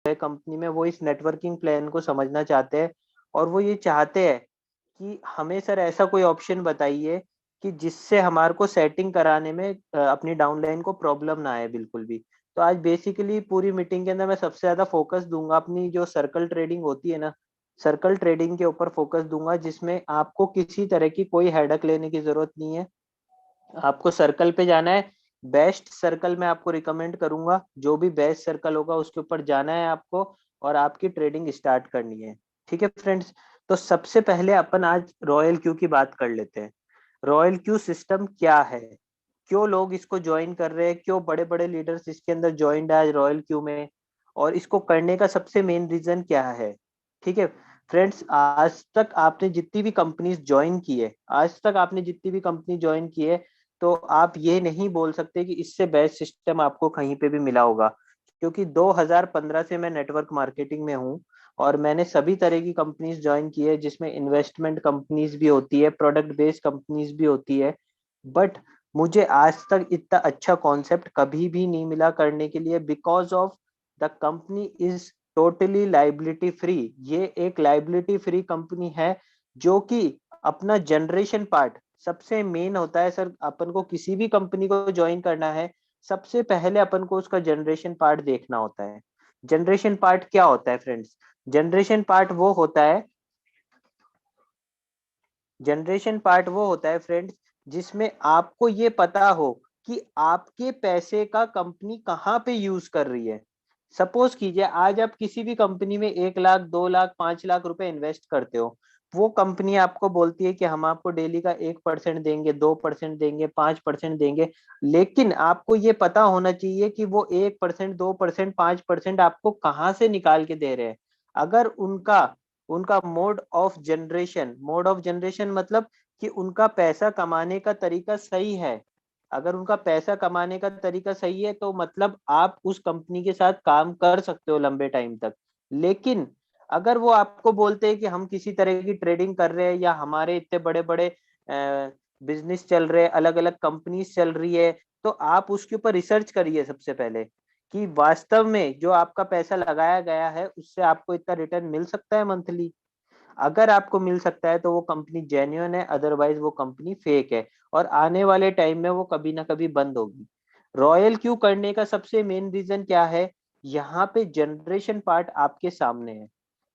है कंपनी में, वो इस नेटवर्किंग प्लान को समझना चाहते हैं और वो ये चाहते हैं कि हमें सर ऐसा कोई ऑप्शन बताइए कि जिससे हमारे को सेटिंग कराने में अपनी डाउनलाइन को प्रॉब्लम ना आए बिल्कुल भी। तो आज बेसिकली पूरी मीटिंग के अंदर मैं सबसे ज्यादा फोकस दूंगा अपनी जो सर्कल ट्रेडिंग होती है ना, सर्कल ट्रेडिंग के ऊपर फोकस दूंगा, जिसमें आपको किसी तरह की कोई हेडक लेने की जरूरत नहीं है। आपको सर्कल पे जाना है, बेस्ट सर्कल मैं आपको रिकमेंड करूंगा, जो भी बेस्ट सर्कल होगा उसके ऊपर जाना है आपको और आपकी ट्रेडिंग स्टार्ट करनी है। ठीक है फ्रेंड्स, तो सबसे पहले अपन आज रॉयल क्यू की बात कर लेते हैं। रॉयल क्यू सिस्टम क्या है, क्यों लोग इसको ज्वाइन कर रहे हैं, क्यों बड़े बड़े लीडर्स इसके अंदर ज्वाइंड है आज रॉयल क्यू में, और इसको करने का सबसे मेन रीजन क्या है। ठीक है फ्रेंड्स, आज तक आपने जितनी भी कंपनीज ज्वाइन की है, आज तक आपने जितनी भी कंपनी ज्वाइन की है, तो आप ये नहीं बोल सकते कि इससे बेस्ट सिस्टम आपको कहीं पे भी मिला होगा। क्योंकि 2015 से मैं नेटवर्क मार्केटिंग में हूँ और मैंने सभी तरह की कंपनीज ज्वाइन की है, जिसमें इन्वेस्टमेंट कंपनीज भी होती है, प्रोडक्ट बेस्ड कंपनीज भी होती है। बट मुझे आज तक इतना अच्छा कॉन्सेप्ट कभी भी नहीं मिला करने के लिए, because of the company is totally liability free. ये एक लाइबिलिटी फ्री कंपनी है, जो कि अपना जनरेशन पार्ट सबसे मेन होता है सर। अपन को किसी भी कंपनी को ज्वाइन करना है, सबसे पहले अपन को उसका जनरेशन पार्ट देखना होता है। जनरेशन पार्ट क्या होता है फ्रेंड्स? जनरेशन पार्ट वो होता है जनरेशन पार्ट वो होता है फ्रेंड्स, जिसमें आपको ये पता हो कि आपके पैसे का कंपनी कहाँ पे यूज कर रही है। सपोज कीजिए आज आप किसी भी कंपनी में 1 लाख, 2 लाख, 5 लाख रुपए इन्वेस्ट करते हो। वो कंपनी आपको बोलती है कि हम आपको डेली का 1% देंगे, 2% देंगे, 5% देंगे। लेकिन आपको ये पता होना चाहिए कि वो 1%, 2%, 5% आपको कहाँ से निकाल के दे रहे हैं। अगर उनका उनका मोड ऑफ जनरेशन मतलब कि उनका पैसा कमाने का तरीका सही है। अगर उनका पैसा कमाने का तरीका सही है तो मतलब आप उस कंपनी के साथ काम कर सकते हो लंबे टाइम तक। लेकिन अगर वो आपको बोलते हैं कि हम किसी तरह की ट्रेडिंग कर रहे हैं, या हमारे इतने बड़े बड़े बिजनेस चल रहे हैं, अलग अलग कंपनीज चल रही है, तो आप उसके ऊपर रिसर्च करिए सबसे पहले कि वास्तव में जो आपका पैसा लगाया गया है उससे आपको इतना रिटर्न मिल सकता है मंथली। अगर आपको मिल सकता है तो वो कंपनी जेन्युइन है, अदरवाइज वो कंपनी फेक है और आने वाले टाइम में वो कभी ना कभी बंद होगी। रॉयल क्यू करने का सबसे मेन रीजन क्या है? यहाँ पे जनरेशन पार्ट आपके सामने है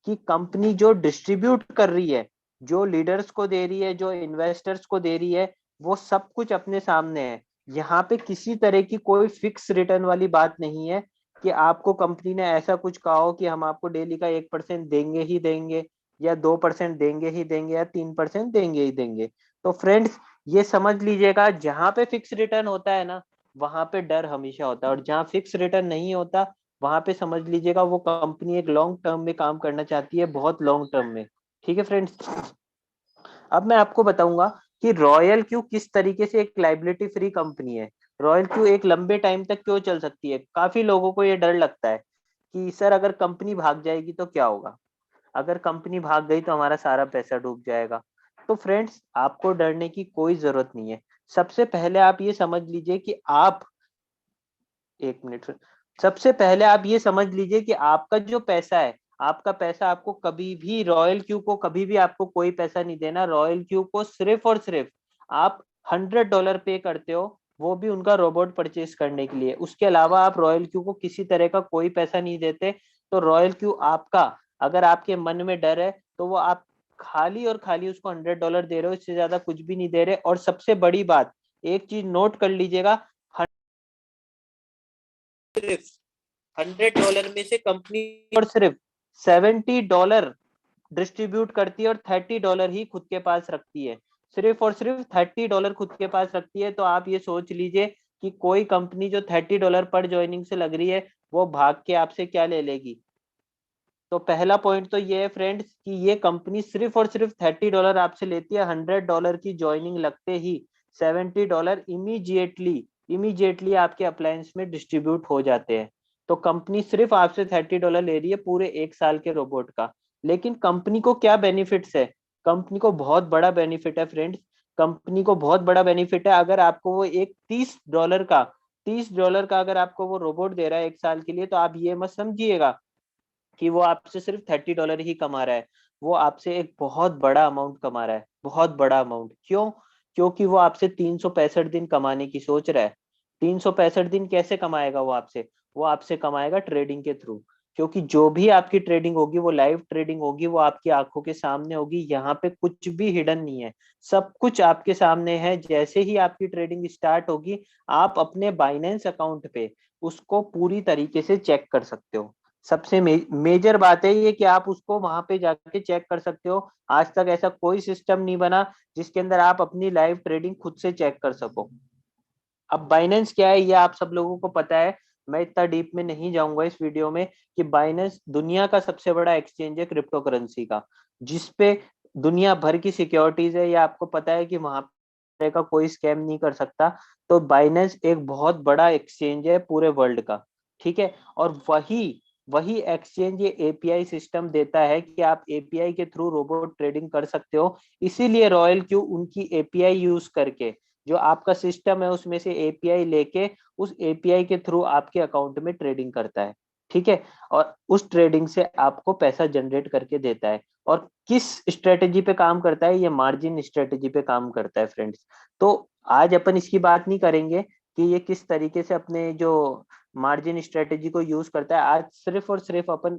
कि कंपनी जो डिस्ट्रीब्यूट कर रही है, जो लीडर्स को दे रही है, जो इन्वेस्टर्स को दे रही है, वो सब कुछ अपने सामने है। यहाँ पे किसी तरह की कोई फिक्स रिटर्न वाली बात नहीं है कि आपको कंपनी ने ऐसा कुछ कहा हो कि हम आपको डेली का 1% देंगे ही देंगे, या 2% देंगे ही देंगे, या 3% देंगे ही देंगे। तो फ्रेंड्स, ये समझ लीजिएगा, जहां पे फिक्स रिटर्न होता है ना, वहां पे डर हमेशा होता है, और जहां फिक्स रिटर्न नहीं होता वहां पे समझ लीजिएगा वो कंपनी एक लॉन्ग टर्म में काम करना चाहती है, बहुत लॉन्ग टर्म में। ठीक है फ्रेंड्स, अब मैं आपको बताऊंगा कि रॉयल क्यू किस तरीके से एक लाइबिलिटी फ्री कंपनी है। रॉयल क्यू एक लंबे टाइम तक क्यों चल सकती है? काफी लोगों को ये डर लगता है कि सर अगर कंपनी भाग जाएगी तो क्या होगा, अगर कंपनी भाग गई तो हमारा सारा पैसा डूब जाएगा। तो फ्रेंड्स, आपको डरने की कोई जरूरत नहीं है। सबसे पहले आप ये समझ लीजिए कि आप, 1 मिनट, सबसे पहले आप ये समझ लीजिए कि आपका जो पैसा है, आपका पैसा आपको कभी भी, रॉयल क्यू को कभी भी आपको कोई पैसा नहीं देना। रॉयल क्यू को सिर्फ और सिर्फ आप $100 पे करते हो, वो भी उनका रोबोट परचेज करने के लिए। उसके अलावा आप रॉयल क्यू को किसी तरह का कोई पैसा नहीं देते। तो रॉयल क्यू आपका, अगर आपके मन में डर है तो वो आप खाली और खाली उसको $100 दे रहे हो, इससे ज्यादा कुछ भी नहीं दे रहे। और सबसे बड़ी बात, एक चीज नोट कर लीजिएगा, सिर्फ $100 में से कंपनी और सिर्फ $70 डिस्ट्रीब्यूट करती है और $30 ही खुद के पास रखती है। सिर्फ और सिर्फ $30 खुद के पास रखती है। तो आप ये सोच लीजिए कि कोई कंपनी जो $30 पर ज्वाइनिंग से लग रही है, वो भाग के आपसे क्या ले लेगी। तो पहला पॉइंट तो ये है फ्रेंड्स कि ये कंपनी सिर्फ और सिर्फ $30 आपसे लेती है। $100 की ज्वाइनिंग लगते ही $70 इमीजिएटली इमीजिएटली आपके अप्लायंस में डिस्ट्रीब्यूट हो जाते हैं। तो कंपनी सिर्फ आपसे $30 ले रही है पूरे 1 साल के रोबोट का। लेकिन कंपनी को क्या बेनिफिट्स है? कंपनी को बहुत बड़ा बेनिफिट है फ्रेंड्स। कंपनी को बहुत बड़ा बेनिफिट है, अगर आपको वो एक $30 का अगर आपको वो रोबोट दे रहा है 1 साल के लिए, तो आप ये मत समझिएगा कि वो आपसे सिर्फ $30 ही कमा रहा है, वो आपसे एक बहुत बड़ा अमाउंट कमा रहा है, बहुत बड़ा अमाउंट। क्यों? क्योंकि वो आपसे 365 दिन कमाने की सोच रहा है। 365 दिन कैसे कमाएगा वो आपसे? वो आपसे कमाएगा ट्रेडिंग के थ्रू। क्योंकि जो भी आपकी ट्रेडिंग होगी वो लाइव ट्रेडिंग होगी, वो आपकी आंखों के सामने होगी, यहाँ पे कुछ भी हिडन नहीं है, सब कुछ आपके सामने है। जैसे ही आपकी ट्रेडिंग स्टार्ट होगी, आप अपने बाइनेंस अकाउंट पे उसको पूरी तरीके से चेक कर सकते हो। सबसे मेजर बात है ये कि आप उसको वहां पे जाके चेक कर सकते हो। आज तक ऐसा कोई सिस्टम नहीं बना जिसके अंदर आप अपनी लाइव ट्रेडिंग खुद से चेक कर सको। अब बाइनेंस क्या है ये आप सब लोगों को पता है, मैं इतना डीप में नहीं जाऊंगा इस वीडियो में। कि बाइनेंस दुनिया का सबसे बड़ा एक्सचेंज है क्रिप्टो करेंसी का, जिसपे दुनिया भर की सिक्योरिटीज है, ये आपको पता है कि वहां पे का कोई स्कैम नहीं कर सकता। तो बाइनेंस एक बहुत बड़ा एक्सचेंज है पूरे वर्ल्ड का, ठीक है। और वही वही एक्सचेंज ये एपीआई सिस्टम देता है कि आप एपीआई के थ्रू रोबोट ट्रेडिंग कर सकते हो। इसीलिए रॉयल क्यू उनकी एपीआई यूज करके, जो आपका सिस्टम है उसमें से एपीआई लेके उस एपीआई के थ्रू आपके अकाउंट में ट्रेडिंग करता है, ठीक है। और उस ट्रेडिंग से आपको पैसा जनरेट करके देता है। और किस स्ट्रेटेजी पे काम करता है? ये मार्जिन स्ट्रेटेजी पे काम करता है फ्रेंड्स। तो आज अपन इसकी बात नहीं करेंगे कि ये किस तरीके से अपने जो मार्जिन स्ट्रेटेजी को यूज करता है। आज सिर्फ और सिर्फ अपन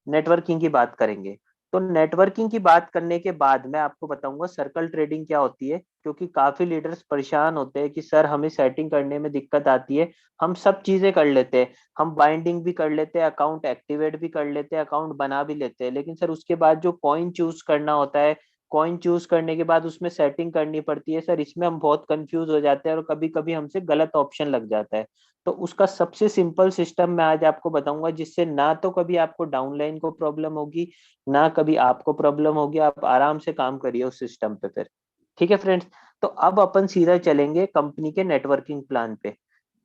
नेटवर्किंग की बात करेंगे। तो नेटवर्किंग की बात करने के बाद मैं आपको बताऊंगा सर्कल ट्रेडिंग क्या होती है, क्योंकि काफी लीडर्स परेशान होते हैं कि सर हमें सेटिंग करने में दिक्कत आती है। हम सब चीजें कर लेते हैं, हम बाइंडिंग भी कर लेते हैं, अकाउंट एक्टिवेट भी कर लेते हैं, अकाउंट बना भी लेते हैं, लेकिन सर उसके बाद जो कॉइन चूज करना होता है, कॉइन चूज करने के बाद उसमें सेटिंग करनी पड़ती है सर, इसमें हम बहुत कंफ्यूज हो जाते हैं और कभी कभी हमसे गलत ऑप्शन लग जाता है। तो उसका सबसे सिंपल सिस्टम मैं आज आपको बताऊंगा, जिससे ना तो कभी आपको डाउनलाइन को प्रॉब्लम होगी, ना कभी आपको प्रॉब्लम होगी। आप आराम से काम करिए उस सिस्टम पे फिर, ठीक है फ्रेंड्स। तो अब अपन सीधा चलेंगे कंपनी के नेटवर्किंग प्लान पे।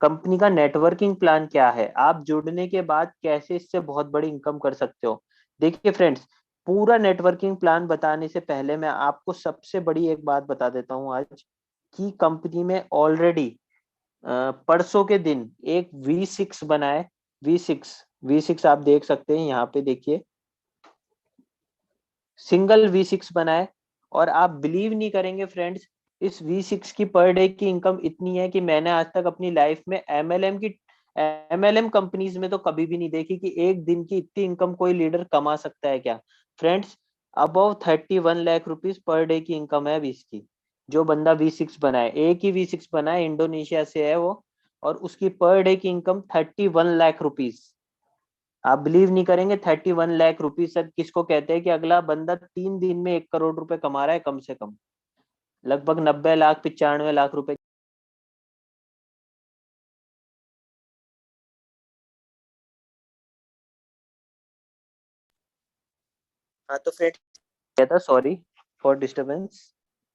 कंपनी का नेटवर्किंग प्लान क्या है, आप जुड़ने के बाद कैसे इससे बहुत बड़ी इनकम कर सकते हो। देखिए फ्रेंड्स, पूरा नेटवर्किंग प्लान बताने से पहले मैं आपको सबसे बड़ी एक बात बता देता हूँ आज, कि कंपनी में ऑलरेडी परसों के दिन एक V6 बना है। V6 आप देख सकते हैं यहाँ पे, देखिए सिंगल V6 बना है। और आप बिलीव नहीं करेंगे फ्रेंड्स, इस V6 की पर डे की इनकम इतनी है कि मैंने आज तक अपनी लाइफ में एमएलएम कंपनीज में तो कभी भी नहीं देखी कि एक दिन की इतनी इनकम कोई लीडर कमा सकता है क्या। Friends, above 31 lakh rupees per day की इनकम है अभी इसकी। जो बंदा V6 बनाए, एक ही V6 बनाए, इंडोनेशिया से है वो, और उसकी पर डे की इनकम 31 लाख रुपीज। आप बिलीव नहीं करेंगे, 31 लाख रुपीज सर किसको कहते हैं कि अगला बंदा 3 दिन में 1 करोड़ रुपए कमा रहा है कम से कम, लगभग 90 लाख 95 लाख रुपए। हाँ तो फ्रेंड क्या था, सॉरी फॉर डिस्टरबेंस।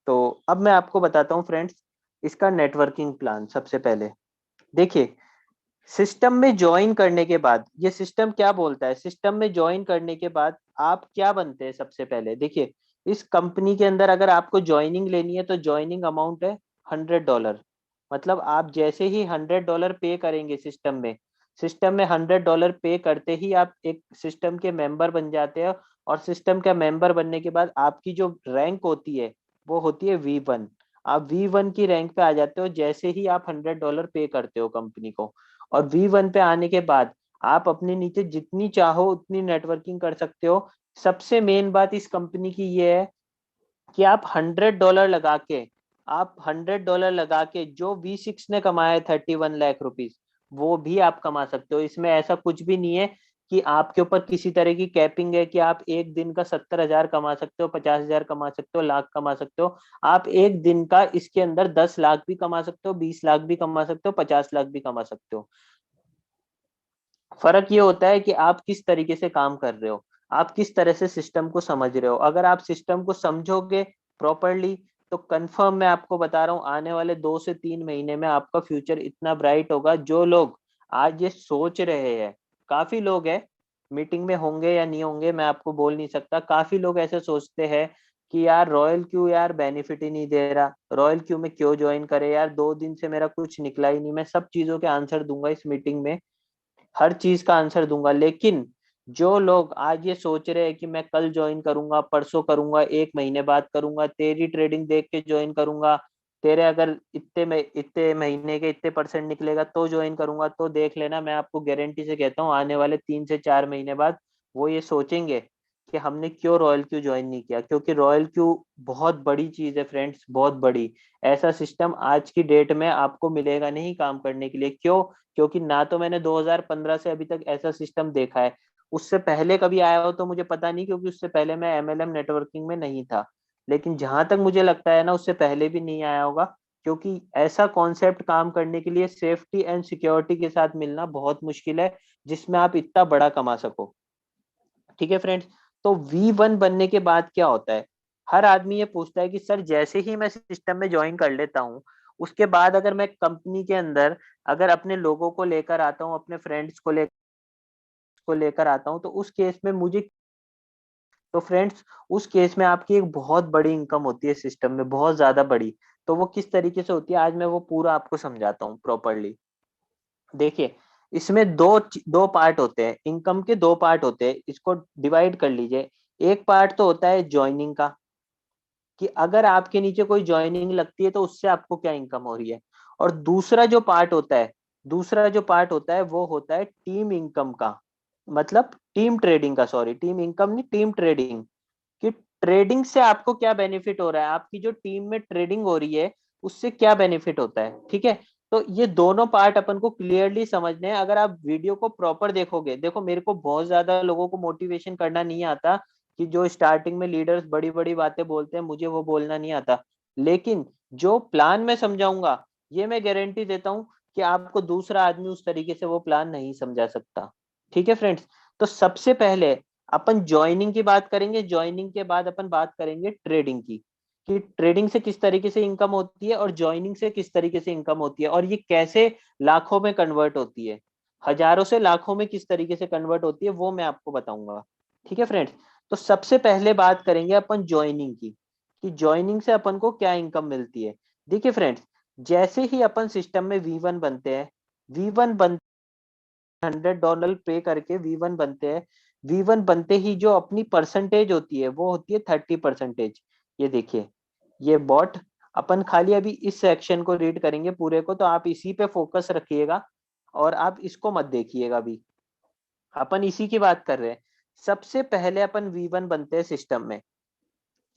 तो अब मैं आपको बताता हूँ फ्रेंड्स इसका नेटवर्किंग प्लान। सबसे पहले देखिए, सिस्टम में ज्वाइन करने के बाद ये सिस्टम क्या बोलता है, सिस्टम में ज्वाइन करने के बाद आप क्या बनते हैं। सबसे पहले देखिए, इस कंपनी के अंदर अगर आपको ज्वाइनिंग लेनी है तो ज्वाइनिंग अमाउंट है $100। मतलब आप जैसे ही $100 पे करेंगे सिस्टम में $100 पे करते ही आप एक सिस्टम के मेंबर बन जाते हैं। और सिस्टम का मेंबर बनने के बाद आपकी जो रैंक होती है वो होती है V1। आप V1 की रैंक पे आ जाते हो जैसे ही आप $100 पे करते हो कंपनी को। और V1 पे आने के बाद आप अपने नीचे जितनी चाहो उतनी नेटवर्किंग कर सकते हो। सबसे मेन बात इस कंपनी की ये है कि आप $100 लगा के जो V6 ने कमाया है 31 लाख रुपीज, वो भी आप कमा सकते हो। इसमें ऐसा कुछ भी नहीं है कि आपके ऊपर किसी तरह की कैपिंग है कि आप एक दिन का 70,000 कमा सकते हो, 50,000 कमा सकते हो, लाख कमा सकते हो। आप एक दिन का इसके अंदर 10 लाख भी कमा सकते हो, 20 लाख भी कमा सकते हो, 50 लाख भी कमा सकते हो। फर्क ये होता है कि आप किस तरीके से काम कर रहे हो, आप किस तरह से सिस्टम को समझ रहे हो। अगर आप सिस्टम को समझोगे प्रॉपरली तो कंफर्म मैं आपको बता रहा हूँ आने वाले 2 से 3 महीने में आपका फ्यूचर इतना ब्राइट होगा। जो लोग आज ये सोच रहे हैं, काफी लोग हैं, मीटिंग में होंगे या नहीं होंगे मैं आपको बोल नहीं सकता, काफी लोग ऐसे सोचते हैं कि यार रॉयल क्यू यार बेनिफिट ही नहीं दे रहा, रॉयल क्यू में क्यों ज्वाइन करे यार, 2 दिन से मेरा कुछ निकला ही नहीं। मैं सब चीजों के आंसर दूंगा इस मीटिंग में, हर चीज का आंसर दूंगा। लेकिन जो लोग आज ये सोच रहे हैं कि मैं कल ज्वाइन करूंगा, परसों करूंगा, एक महीने बाद करूंगा, तेरी ट्रेडिंग देख के ज्वाइन करूंगा, तेरे अगर इतने महीने के इतने परसेंट निकलेगा तो ज्वाइन करूंगा, तो देख लेना, मैं आपको गारंटी से कहता हूँ आने वाले 3 से 4 महीने बाद वो ये सोचेंगे कि हमने क्यों रॉयल क्यू ज्वाइन नहीं किया। क्योंकि रॉयल क्यू बहुत बड़ी चीज है फ्रेंड्स, बहुत बड़ी। ऐसा सिस्टम आज की डेट में आपको मिलेगा नहीं काम करने के लिए। क्यों? क्योंकि ना तो मैंने 2015 से अभी तक ऐसा सिस्टम देखा है। उससे पहले कभी आया हो तो मुझे पता नहीं, क्योंकि उससे पहले मैं एमएलएम नेटवर्किंग में नहीं था। लेकिन जहां तक मुझे लगता है ना, उससे पहले भी नहीं आया होगा। क्योंकि ऐसा कॉन्सेप्ट काम करने के लिए सेफ्टी एंड सिक्योरिटी के साथ मिलना बहुत मुश्किल है, जिसमें आप इतना बड़ा कमा सको। ठीक है फ्रेंड्स। तो V1 बनने के बाद क्या होता है? हर आदमी ये पूछता है कि सर जैसे ही मैं सिस्टम में ज्वाइन कर लेता हूँ, उसके बाद अगर मैं कंपनी के अंदर अगर अपने लोगों को लेकर आता हूँ, अपने फ्रेंड्स को लेकर आता हूँ, तो उस केस में मुझे तो फ्रेंड्स उस केस में आपकी एक बहुत बड़ी इनकम होती है सिस्टम में, बहुत ज्यादा बड़ी। तो वो किस तरीके से होती है, आज मैं वो पूरा आपको समझाता हूँ प्रॉपरली। देखिए, इसमें दो पार्ट होते हैं, इनकम के दो पार्ट होते हैं, इसको डिवाइड कर लीजिए। एक पार्ट तो होता है ज्वाइनिंग का, कि अगर आपके नीचे कोई ज्वाइनिंग लगती है तो उससे आपको क्या इनकम हो रही है। और दूसरा जो पार्ट होता है वो होता है टीम इनकम का, मतलब टीम ट्रेडिंग का, सॉरी टीम इनकम नहीं, टीम ट्रेडिंग। कि ट्रेडिंग से आपको क्या बेनिफिट हो रहा है, आपकी जो टीम में ट्रेडिंग हो रही है उससे क्या बेनिफिट होता है। ठीक है। तो ये दोनों पार्ट अपन को क्लियरली समझने हैं। अगर आप वीडियो को प्रॉपर देखोगे, देखो मेरे को बहुत ज्यादा लोगों को मोटिवेशन करना नहीं आता, कि जो स्टार्टिंग में लीडर्स बड़ी बड़ी बातें बोलते हैं मुझे वो बोलना नहीं आता। लेकिन जो प्लान मैं समझाऊंगा, ये मैं गारंटी देता हूँ कि आपको दूसरा आदमी उस तरीके से वो प्लान नहीं समझा सकता। ठीक है फ्रेंड्स। तो सबसे पहले अपन ज्वाइनिंग की बात करेंगे, ज्वाइनिंग के बाद अपन बात करेंगे ट्रेडिंग की, कि ट्रेडिंग से किस तरीके से इनकम होती है और ज्वाइनिंग से किस तरीके से इनकम होती है, और ये कैसे लाखों में कन्वर्ट होती है, हजारों से लाखों में किस तरीके से कन्वर्ट होती है, वो मैं आपको बताऊंगा। ठीक है फ्रेंड्स। तो सबसे पहले बात करेंगे अपन ज्वाइनिंग की, कि ज्वाइनिंग से अपन को क्या इनकम मिलती है। देखिए फ्रेंड्स, जैसे ही अपन सिस्टम में V1 बनते हैं, V1 बन $100 पे करके V1 बनते हैं। V1 बनते ही जो अपनी परसेंटेज होती है वो होती है 30%। ये देखिए, ये बॉट, अपन खाली अभी इस सेक्शन को रीड करेंगे पूरे को, तो आप इसी पे फोकस रखिएगा और आप इसको मत देखिएगा अभी। अपन इसी की बात कर रहे हैं। सबसे पहले अपन V1 बनते हैं सिस्टम में।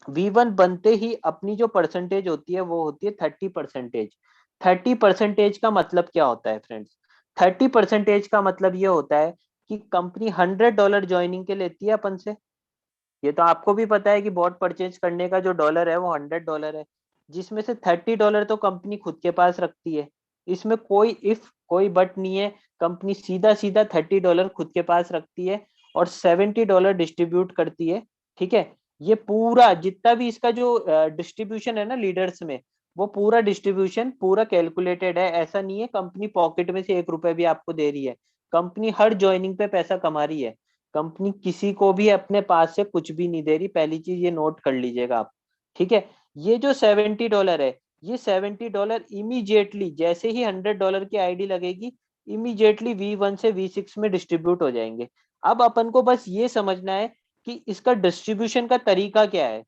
V1 बनते ही अपनी जो परसेंटेज होती है वो होती है 30%। 30% का मतलब क्या होता है फ्रेंड्स? 30% का मतलब ये होता है कि कंपनी $100 ज्वाइनिंग के लेती है अपन से। ये तो आपको भी पता है कि बॉट परचेज करने का जो डॉलर है वो $100 है, जिसमें से $30 तो कंपनी खुद के पास रखती है। इसमें कोई इफ कोई बट नहीं है। कंपनी सीधा सीधा $30 खुद के पास रखती है और $70 डिस्ट्रीब्यूट करती है। ठीक है। ये पूरा जितना भी इसका जो डिस्ट्रीब्यूशन है ना लीडर्स में, वो पूरा डिस्ट्रीब्यूशन पूरा कैलकुलेटेड है। ऐसा नहीं है कंपनी पॉकेट में से ₹1 भी आपको दे रही है। कंपनी हर ज्वाइनिंग पे पैसा कमा रही है। कंपनी किसी को भी अपने पास से कुछ भी नहीं दे रही, पहली चीज ये नोट कर लीजिएगा आप। ठीक है। ये जो $70 है, ये $70 इमीडिएटली जैसे ही $100 की आईडी लगेगी, इमीडिएटली V1 से V6 में डिस्ट्रीब्यूट हो जाएंगे। अब अपन को बस ये समझना है कि इसका डिस्ट्रीब्यूशन का तरीका क्या है,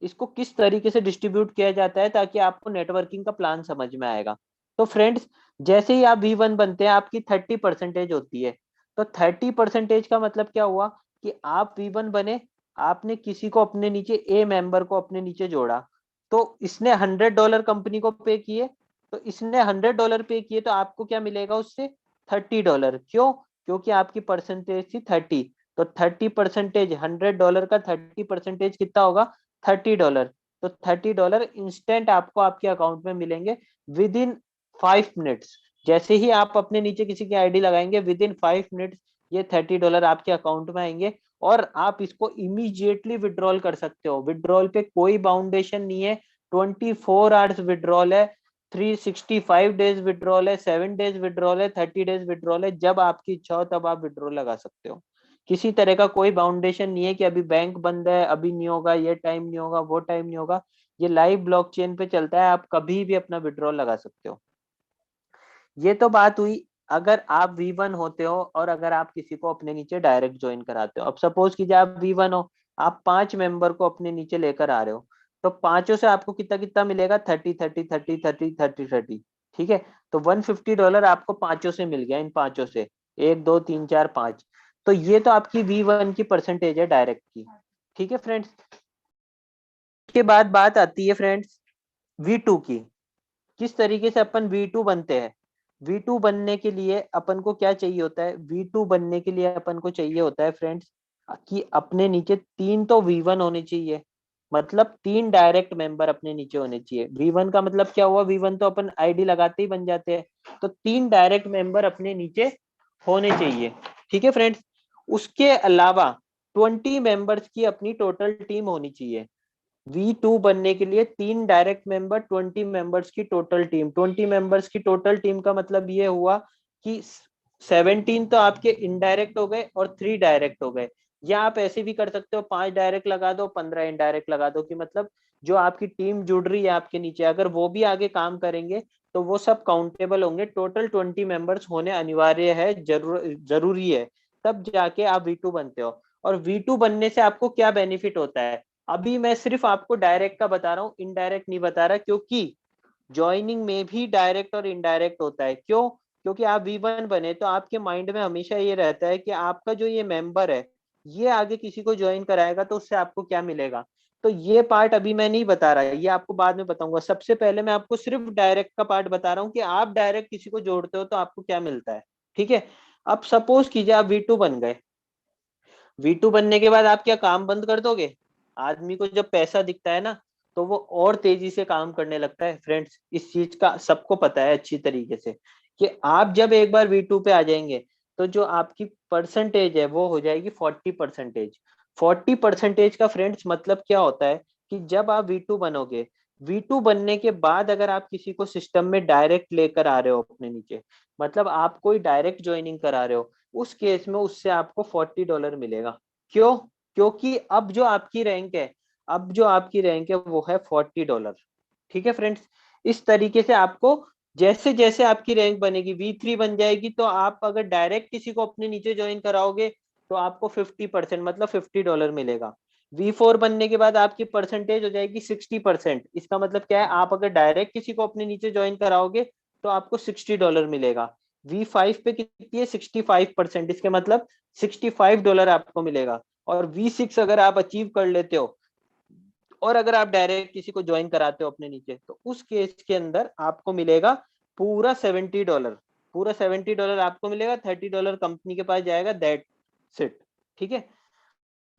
इसको किस तरीके से डिस्ट्रीब्यूट किया जाता है, ताकि आपको नेटवर्किंग का प्लान समझ में आएगा। तो फ्रेंड्स, जैसे ही आप V1 बनते हैं आपकी 30% होती है। तो 30% का मतलब क्या हुआ, कि आप V1 बने, आपने किसी को अपने नीचे मेंबर को अपने नीचे जोड़ा, तो इसने $100 कंपनी को पे किए। तो इसने $100 पे किए तो आपको क्या मिलेगा उससे? $30। क्यों? क्योंकि आपकी परसेंटेज थी 30। तो 30%, $100 का 30% कितना होगा? $30। तो $30 इंस्टेंट आपको आपके अकाउंट में मिलेंगे विद इन 5 मिनट्स। जैसे ही आप अपने नीचे किसी की आईडी लगाएंगे, विद इन 5 मिनट्स ये $30 आपके अकाउंट में आएंगे। और आप इसको इमीडिएटली विड्रॉल कर सकते हो। विड्रॉल पे कोई बाउंडेशन नहीं है। 24 आवर्स विड्रॉल है, 365 डेज विड्रॉल है, 7 डेज विड्रॉल है, 30 डेज विड्रॉल है। जब आपकी इच्छा हो तब आप विड्रॉल लगा सकते हो। किसी तरह का कोई बाउंडेशन नहीं है कि अभी बैंक बंद है, अभी नहीं होगा, ये टाइम नहीं होगा, वो टाइम नहीं होगा। ये लाइव ब्लॉकचेन पे चलता है, आप कभी भी अपना विड्रॉल लगा सकते हो। ये तो बात हुई अगर आप V1 होते हो और अगर आप किसी को अपने नीचे डायरेक्ट ज्वाइन कराते हो, अब सपोज कीजिए आप V1 हो, आप 5 मेंबर को अपने नीचे लेकर आ रहे हो, तो पांचों से आपको कितना कितना मिलेगा, 30 30 30 30 30 30। ठीक है, तो $150 आपको पांचों से मिल गया, इन पांचों से, 1 2 3 4 5। तो ये तो आपकी V1 की परसेंटेज है डायरेक्ट की। ठीक है फ्रेंड्स, के बाद बात आती है फ्रेंड्स V2 की। किस तरीके से अपन V2 बनते हैं। V2 बनने के लिए अपन को क्या चाहिए होता है, V2 बनने के लिए अपन को चाहिए होता है फ्रेंड्स कि अपने नीचे 3 तो V1 होने चाहिए, मतलब 3 डायरेक्ट मेंबर अपने नीचे होने चाहिए। V1 का मतलब क्या हुआ, V1 तो अपन आईडी लगाते ही बन जाते हैं, तो 3 डायरेक्ट मेंबर अपने नीचे होने चाहिए। ठीक है फ्रेंड्स, उसके अलावा 20 मेंबर्स की अपनी टोटल टीम होनी चाहिए। V2 बनने के लिए 3 डायरेक्ट मेंबर, 20 मेंबर्स की टोटल टीम। 20 मेंबर्स की टोटल टीम का मतलब ये हुआ कि 17 तो आपके इनडायरेक्ट हो गए और 3 डायरेक्ट हो गए। या आप ऐसे भी कर सकते हो, 5 डायरेक्ट लगा दो, 15 इनडायरेक्ट लगा दो, कि मतलब जो आपकी टीम जुड़ रही है आपके नीचे, अगर वो भी आगे काम करेंगे तो वो सब काउंटेबल होंगे। टोटल 20 मेंबर्स होने अनिवार्य है, जरूरी है, तब जाके आप V2 बनते हो। और V2 बनने से आपको क्या बेनिफिट होता है, अभी मैं सिर्फ आपको डायरेक्ट का बता रहा हूँ, इनडायरेक्ट नहीं बता रहा, क्योंकि ज्वाइनिंग में भी डायरेक्ट और इनडायरेक्ट होता है। क्यों, क्योंकि आप V1 बने तो आपके माइंड में हमेशा ये रहता है कि आपका जो ये मेंबर है, ये आगे किसी को ज्वाइन कराएगा तो उससे आपको क्या मिलेगा। तो ये पार्ट अभी मैं नहीं बता रहा, ये आपको बाद में बताऊंगा। सबसे पहले मैं आपको सिर्फ डायरेक्ट का पार्ट बता रहा हूँ कि आप डायरेक्ट किसी को जोड़ते हो तो आपको क्या मिलता है। ठीक है, अब सपोज कीजिए आप V2 बन गए। V2 बनने के बाद आप क्या काम बंद कर दोगे। आदमी को जब पैसा दिखता है ना, तो वो और तेजी से काम करने लगता है। फ्रेंड्स, इस चीज का सबको पता है अच्छी तरीके से कि आप जब एक बार V2 पे आ जाएंगे तो जो आपकी परसेंटेज है वो हो जाएगी 40%। 40% का फ्रेंड्स मतलब क्या होता है कि जब आप V2 बनोगे, V2 बनने के बाद अगर आप किसी को सिस्टम में डायरेक्ट लेकर आ रहे हो अपने नीचे, मतलब आप कोई डायरेक्ट ज्वाइनिंग करा रहे हो, उस केस में उससे आपको $40 मिलेगा। क्यों, क्योंकि अब जो आपकी रैंक है, अब जो आपकी रैंक है वो है $40। ठीक है फ्रेंड्स, इस तरीके से आपको जैसे जैसे आपकी रैंक बनेगी, V3 बन जाएगी, तो आप अगर डायरेक्ट किसी को अपने नीचे ज्वाइन कराओगे तो आपको 50% मतलब $50 मिलेगा। V4 बनने के बाद आपकी परसेंटेज हो जाएगी 60%। इसका मतलब क्या है, आप अगर डायरेक्ट किसी को अपने नीचे ज्वाइन कराओगे तो आपको $60 मिलेगा। V5 पे कितनी है, 65%, इसके मतलब $65 आपको मिलेगा। और V6 अगर आप अचीव कर लेते हो और अगर आप डायरेक्ट किसी को ज्वाइन कराते हो अपने नीचे, तो उस केस के अंदर आपको मिलेगा पूरा $70। पूरा $70 आपको मिलेगा, $30 कंपनी के पास जाएगा, दैट इट। ठीक है,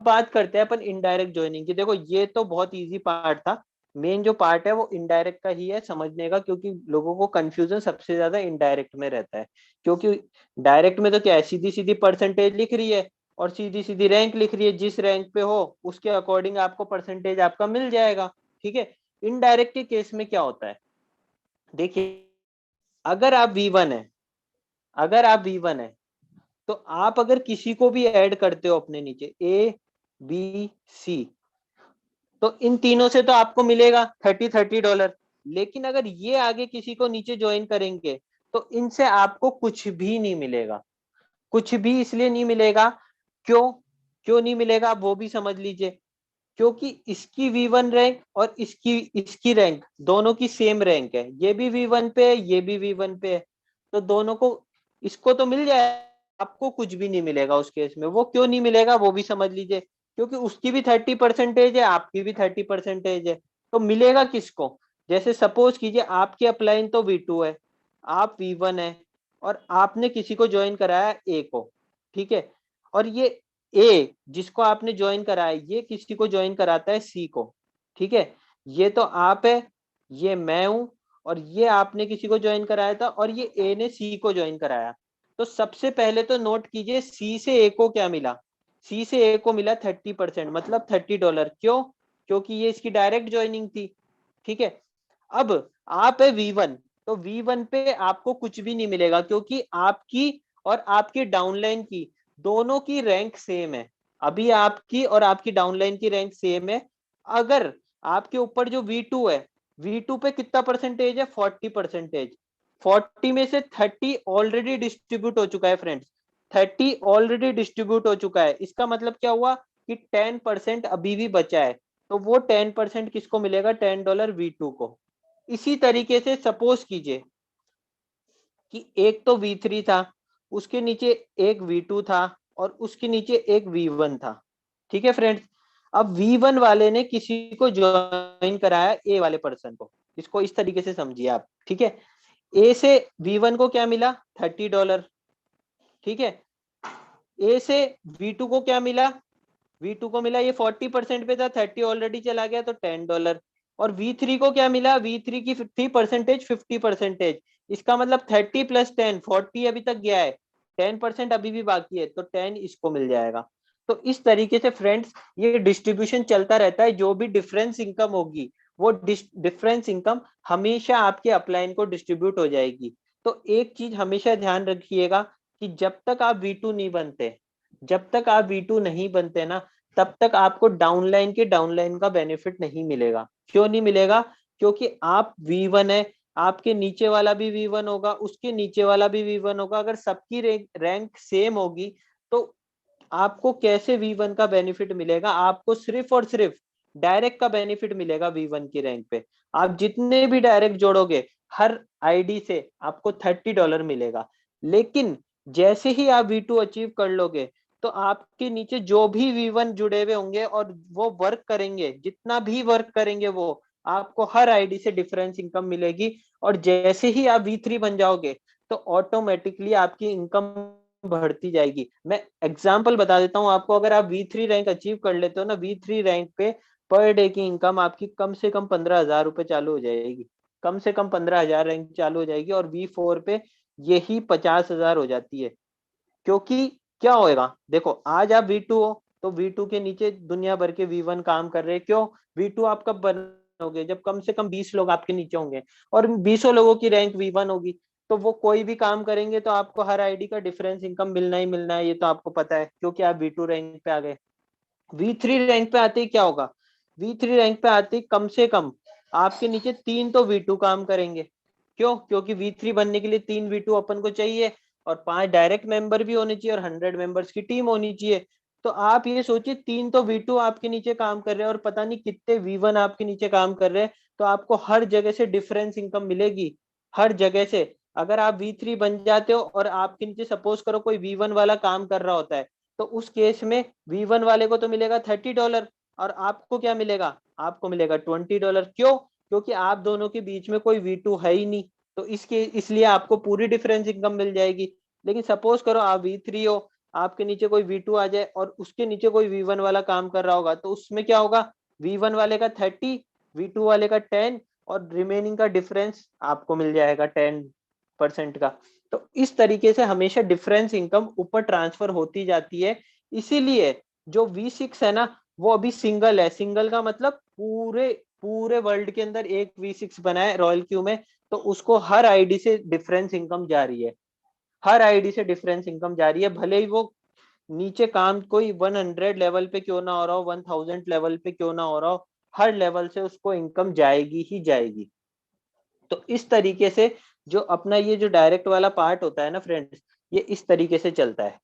बात करते हैं अपन इनडायरेक्ट ज्वाइनिंग की। देखो ये तो बहुत इजी पार्ट था, मेन जो पार्ट है वो इनडायरेक्ट का ही है समझने का, क्योंकि लोगों को कंफ्यूजन सबसे ज्यादा इनडायरेक्ट में रहता है। क्योंकि डायरेक्ट में तो क्या है, सीधी सीधी परसेंटेज लिख रही है और सीधी सीधी रैंक लिख रही है, जिस रैंक पे हो उसके अकॉर्डिंग आपको परसेंटेज आपका मिल जाएगा। ठीक है, इनडायरेक्ट के केस में क्या होता है, देखिए, अगर आप V1 है, अगर आप V1 है, तो आप अगर किसी को भी ऐड करते हो अपने नीचे, A B C, तो इन तीनों से तो आपको मिलेगा $30। लेकिन अगर ये आगे किसी को नीचे ज्वाइन करेंगे तो इनसे आपको कुछ भी नहीं मिलेगा। कुछ भी इसलिए नहीं मिलेगा, क्यों, क्यों नहीं मिलेगा आप वो भी समझ लीजिए। क्योंकि इसकी V1 रैंक और इसकी इसकी रैंक दोनों की सेम रैंक है, ये भी V1 पे है, ये भी V1 पे है, तो दोनों को, इसको तो मिल जाए, आपको कुछ भी नहीं मिलेगा उस केस में। वो क्यों नहीं मिलेगा वो भी समझ लीजिए, क्योंकि उसकी भी 30% है, आपकी भी 30% है, तो मिलेगा किसको। जैसे सपोज कीजिए आपके अपलाइन तो V2 है, आप V1 है, और आपने किसी को ज्वाइन कराया A को। ठीक है, और ये ए जिसको आपने ज्वाइन कराया, ये किसी को ज्वाइन कराता है C को। ठीक है, ये तो आप है, ये मैं हूं, और ये आपने किसी को ज्वाइन कराया था, और ये A ने C को ज्वाइन कराया। तो सबसे पहले तो नोट कीजिए C से A को क्या मिला, C से A को मिला 30%, मतलब $30। क्यों, क्योंकि ये इसकी डायरेक्ट ज्वाइनिंग थी। ठीक है, अब आप है V1, तो V1 पे आपको कुछ भी नहीं मिलेगा, क्योंकि आपकी और आपकी डाउनलाइन की दोनों की रैंक सेम है। अभी आपकी और आपकी डाउनलाइन की रैंक सेम है। अगर आपके ऊपर जो V2 है, V2 पे कितना परसेंटेज है, 40%। 40 में से 30 ऑलरेडी डिस्ट्रीब्यूट हो चुका है फ्रेंड्स, 30 ऑलरेडी डिस्ट्रीब्यूट हो चुका है। इसका मतलब क्या हुआ कि 10% अभी भी बचा है, तो वो 10% किसको मिलेगा, $10 V2 को। इसी तरीके से सपोज कीजिए कि एक तो V3 था, उसके नीचे एक V2 था, और उसके नीचे एक V1 था। ठीक है फ्रेंड्स, अब V1 वाले ने किसी को ज्वाइन कराया, ए वाले पर्सन को। इसको इस तरीके से समझिए आप, ठीक है। ए से V1 को क्या मिला, $30। ठीक है, ए से V2 को क्या मिला, V2 को मिला, ये 40% पे था, 30 ऑलरेडी चला गया तो $10। और V3 को क्या मिला, V3 की 50%, 50%। इसका मतलब 30 + 10, 40 अभी तक गया है, 10% अभी भी बाकी है, तो 10 इसको मिल जाएगा। तो इस तरीके से फ्रेंड्स ये डिस्ट्रीब्यूशन चलता रहता है। जो भी डिफरेंस इनकम होगी, वो डिफरेंस इनकम हमेशा आपके अपलाइन को डिस्ट्रीब्यूट हो जाएगी। तो एक चीज हमेशा ध्यान रखिएगा कि जब तक आप V2 नहीं बनते, जब तक आप V2 नहीं बनते ना, तब तक आपको डाउनलाइन के डाउनलाइन का बेनिफिट नहीं मिलेगा। क्यों नहीं मिलेगा, क्योंकि आप V1 है, आपके नीचे वाला भी V1 होगा, उसके नीचे वाला भी V1 होगा। अगर सबकी रैंक सेम होगी तो आपको कैसे V1 का बेनिफिट मिलेगा, आपको सिर्फ और सिर्फ डायरेक्ट का बेनिफिट मिलेगा V1 की रैंक पे। आप जितने भी डायरेक्ट जोड़ोगे हर आईडी से आपको $30 मिलेगा। लेकिन जैसे ही आप V2 अचीव कर लोगे तो आपके नीचे जो भी V1 जुड़े हुए होंगे और वो वर्क करेंगे, जितना भी वर्क करेंगे वो, आपको हर आईडी से डिफरेंस इनकम मिलेगी। और जैसे ही आप V3 बन जाओगे तो ऑटोमेटिकली आपकी इनकम बढ़ती जाएगी। मैं एग्जांपल बता देता हूँ आपको, अगर आप V3 रैंक अचीव कर लेते हो ना, V3 रैंक पे पर डे की इनकम आपकी कम से कम 15,000 रुपए चालू हो जाएगी, कम से कम 15,000 रैंक चालू हो जाएगी। और V4 पे यही 50,000 हो जाती है। क्योंकि क्या होएगा, देखो आज आप V2 हो तो V2 के नीचे दुनिया भर के V1 काम कर रहे हैं। क्यों, V2 आप कब बनोगे, जब कम से कम 20 लोग आपके नीचे होंगे और 20 लोगों की रैंक V1 होगी, तो वो कोई भी काम करेंगे तो आपको हर आईडी का डिफरेंस इनकम मिलना ही मिलना है। ये तो आपको पता है, क्योंकि आप V2 रैंक पे आ गए। V3 रैंक पे आते ही क्या होगा, V3 रैंक पे आते ही कम से कम आपके नीचे 3 तो V2 काम करेंगे। क्यों, क्योंकि V3 बनने के लिए 3 V2 अपन को चाहिए, और 5 डायरेक्ट मेंबर भी होने चाहिए, और 100 मेंबर्स की टीम होनी चाहिए। तो आप ये सोचिए 3 तो V2 आपके नीचे काम कर रहे हैं और पता नहीं कितने V1 आपके नीचे काम कर रहे हैं। तो आपको हर जगह से डिफरेंस इनकम मिलेगी, हर जगह से। अगर आप V3 बन जाते हो और आपके नीचे सपोज करो कोई V1 वाला काम कर रहा होता है, तो उस केस में V1 वाले को तो मिलेगा $30 और आपको क्या मिलेगा, आपको मिलेगा $20। क्यों, क्योंकि आप दोनों के बीच में कोई V2 है ही नहीं, तो इसके इसलिए आपको पूरी डिफरेंस इनकम मिल जाएगी। लेकिन सपोज करो आप V3 हो, आपके नीचे कोई V2 आ जाए और उसके नीचे कोई V1 वाला काम कर रहा होगा, तो उसमें क्या होगा, V1 वाले का 30, V2 वाले का 10, और रिमेनिंग का डिफरेंस आपको मिल जाएगा 10% का। तो इस तरीके से हमेशा डिफरेंस इनकम ऊपर ट्रांसफर होती जाती है। इसीलिए जो V6 है ना, वो अभी सिंगल है। सिंगल का मतलब पूरे पूरे वर्ल्ड के अंदर एक V6 बना है रॉयल क्यू में, तो उसको हर आईडी से डिफरेंस इनकम जा रही है, हर आईडी से डिफरेंस इनकम जा रही है। भले ही वो नीचे काम कोई 100 लेवल पे क्यों ना हो रहा हो, 1000 लेवल पे क्यों ना हो रहा हो, हर लेवल से उसको इनकम जाएगी ही जाएगी। तो इस तरीके से जो अपना ये जो डायरेक्ट वाला पार्ट होता है ना फ्रेंड्स, ये इस तरीके से चलता है।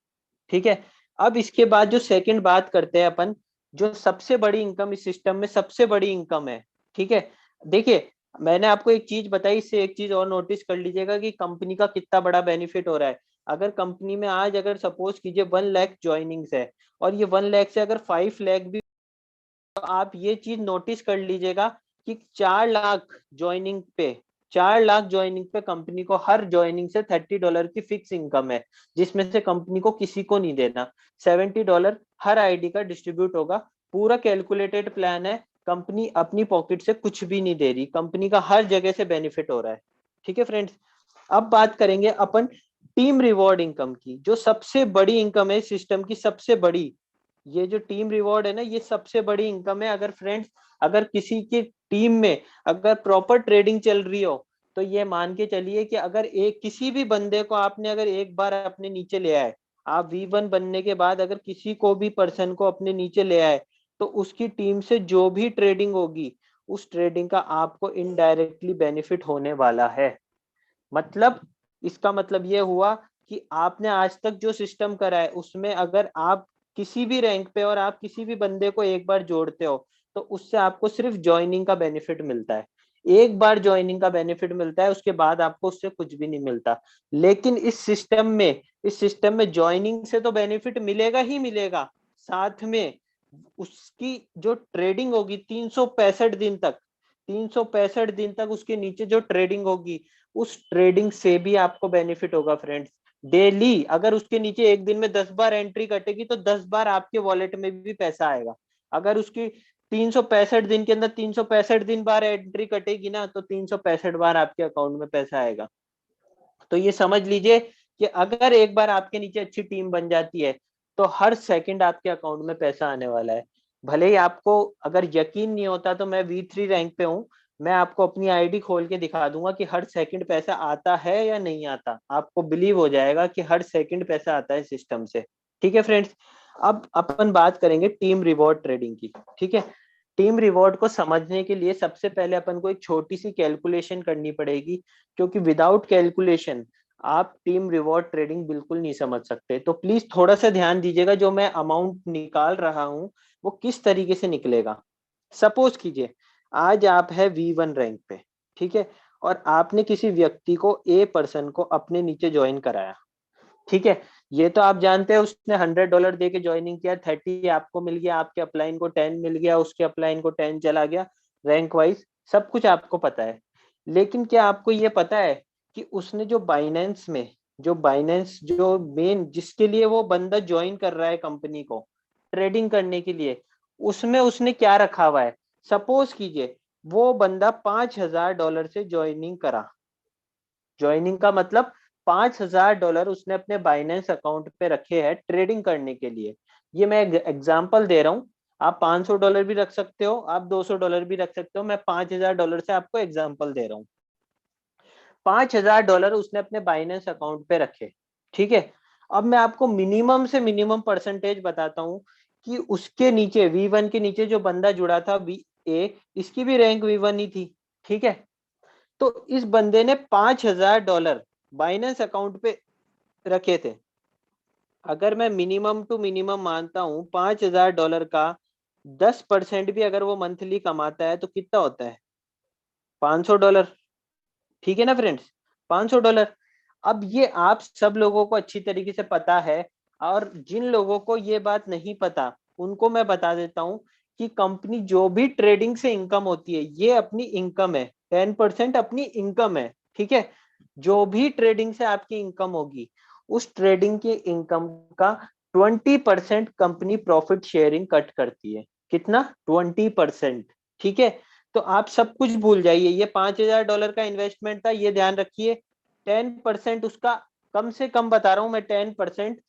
ठीक है, अब इसके बाद जो सेकंड बात करते हैं अपन, जो सबसे बड़ी इनकम इस सिस्टम में, सबसे बड़ी इनकम है। ठीक है, देखिए मैंने आपको एक चीज बताई, इससे एक चीज और नोटिस कर लीजिएगा कि कंपनी का कितना बड़ा बेनिफिट हो रहा है। अगर कंपनी में आज अगर सपोज कीजिए 1 लाख ज्वाइनिंग्स है, और ये 1 लाख से अगर 5 लाख भी, तो आप ये चीज नोटिस कर लीजिएगा कि 4 लाख ज्वाइनिंग पे, 4 लाख ज्वाइनिंग पे कंपनी को हर ज्वाइनिंग से $30 की फिक्स इनकम है, जिसमें से कंपनी को किसी को नहीं देना। $70 हर आईडी का डिस्ट्रीब्यूट होगा। पूरा कैलकुलेटेड प्लान है, कंपनी अपनी पॉकेट से कुछ भी नहीं दे रही, कंपनी का हर जगह से बेनिफिट हो रहा है। ठीक है फ्रेंड्स, अब बात करेंगे अपन टीम रिवॉर्ड इनकम की, जो सबसे बड़ी इनकम है सिस्टम की, सबसे बड़ी। ये जो टीम रिवॉर्ड है ना, ये सबसे बड़ी इनकम है। अगर फ्रेंड्स, अगर किसी की टीम में अगर प्रॉपर ट्रेडिंग चल रही हो, तो ये मान के चलिए कि अगर एक किसी भी बंदे को आपने अगर एक बार अपने नीचे ले आए, आप V1 बनने के बाद अगर किसी को भी पर्सन को अपने नीचे ले आए, तो उसकी टीम से जो भी ट्रेडिंग होगी, उस ट्रेडिंग का आपको इनडायरेक्टली बेनिफिट होने वाला है। मतलब इसका मतलब ये हुआ कि आपने आज तक जो सिस्टम करा है उसमें अगर आप किसी भी रैंक पे और आप किसी भी बंदे को एक बार जोड़ते हो तो उससे आपको सिर्फ ज्वाइनिंग का बेनिफिट मिलता है। एक बार ज्वाइनिंग का बेनिफिट मिलता है, उसके बाद आपको उससे कुछ भी नहीं मिलता। लेकिन इस सिस्टम में ज्वाइनिंग से तो बेनिफिट मिलेगा ही मिलेगा, साथ में उसकी जो ट्रेडिंग होगी 365 दिन तक, 365 दिन तक उसके नीचे जो ट्रेडिंग होगी, उस ट्रेडिंग से भी आपको बेनिफिट होगा फ्रेंड्स। डेली अगर उसके नीचे एक दिन में 10 बार एंट्री कटेगी तो 10 बार आपके वॉलेट में भी पैसा आएगा। अगर उसकी 365 दिन के अंदर 365 दिन बार एंट्री कटेगी ना, तो 365 बार आपके अकाउंट में पैसा आएगा। तो ये समझ लीजिए कि अगर एक बार आपके नीचे अच्छी टीम बन जाती है तो हर सेकंड आपके अकाउंट में पैसा आने वाला है। भले ही आपको अगर यकीन नहीं होता तो मैं V3 रैंक पे हूँ, मैं आपको अपनी आईडी खोल के दिखा दूंगा कि हर सेकंड पैसा आता है या नहीं आता, आपको बिलीव हो जाएगा कि हर सेकंड पैसा आता है सिस्टम से। ठीक है फ्रेंड्स, अब अपन बात करेंगे टीम रिवॉर्ड ट्रेडिंग की। ठीक है, टीम रिवॉर्ड को समझने के लिए सबसे पहले अपन को एक छोटी सी कैलकुलेशन करनी पड़ेगी, क्योंकि विदाउट कैलकुलेशन आप टीम रिवॉर्ड ट्रेडिंग बिल्कुल नहीं समझ सकते। तो प्लीज थोड़ा सा ध्यान दीजिएगा, जो मैं अमाउंट निकाल रहा हूं वो किस तरीके से निकलेगा। सपोज कीजिए आज आप है V1 रैंक पे, ठीक है, और आपने किसी व्यक्ति को A पर्सन को अपने नीचे ज्वाइन कराया। ठीक है, ये तो आप जानते हैं उसने $100 दे के ज्वाइनिंग किया, 30 आपको मिल गया, आपके अपलाइन को 10 मिल गया, उसके अपलाइन को 10 चला गया, रैंक वाइज सब कुछ आपको पता है। लेकिन क्या आपको ये पता है कि उसने जो मेन जिसके लिए वो बंदा ज्वाइन कर रहा है कंपनी को ट्रेडिंग करने के लिए, उसमें उसने क्या रखा हुआ है। सपोज कीजिए वो बंदा $5,000 से ज्वाइनिंग करा। ज्वाइनिंग का मतलब $5,000 उसने अपने बाइनेंस अकाउंट पे रखे हैं ट्रेडिंग करने के लिए। ये मैं एग्जांपल दे रहा हूँ, आप $500 भी रख सकते हो, आप $200 भी रख सकते हो, मैं $5,000 से आपको एग्जांपल दे रहा हूँ। $5,000 उसने अपने बाइनेंस अकाउंट पे रखे। ठीक है, अब मैं आपको मिनिमम से मिनिमम परसेंटेज बताता हूँ कि उसके नीचे V1 के नीचे जो बंदा जुड़ा था VA, इसकी भी रैंक V1 ही थी। ठीक है, तो इस बंदे ने $5,000 बाइनेंस अकाउंट पे रखे थे। अगर मैं मिनिमम टू मिनिमम मानता हूं $5,000 का 10% भी अगर वो मंथली कमाता है तो कितना होता है, $500। ठीक है ना फ्रेंड्स, $500। अब ये आप सब लोगों को अच्छी तरीके से पता है, और जिन लोगों को ये बात नहीं पता उनको मैं बता देता हूँ कि कंपनी जो भी ट्रेडिंग से इनकम होती है ये अपनी इनकम है, 10% अपनी इनकम है। ठीक है, जो भी ट्रेडिंग से आपकी इनकम होगी उस ट्रेडिंग की इनकम का 20% कंपनी प्रॉफिट शेयरिंग कट करती है। कितना, 20%। ठीक है, तो आप सब कुछ भूल जाइए, ये $5,000 का इन्वेस्टमेंट था, ये ध्यान रखिए 10% उसका, कम से कम बता रहा हूं मैं 10%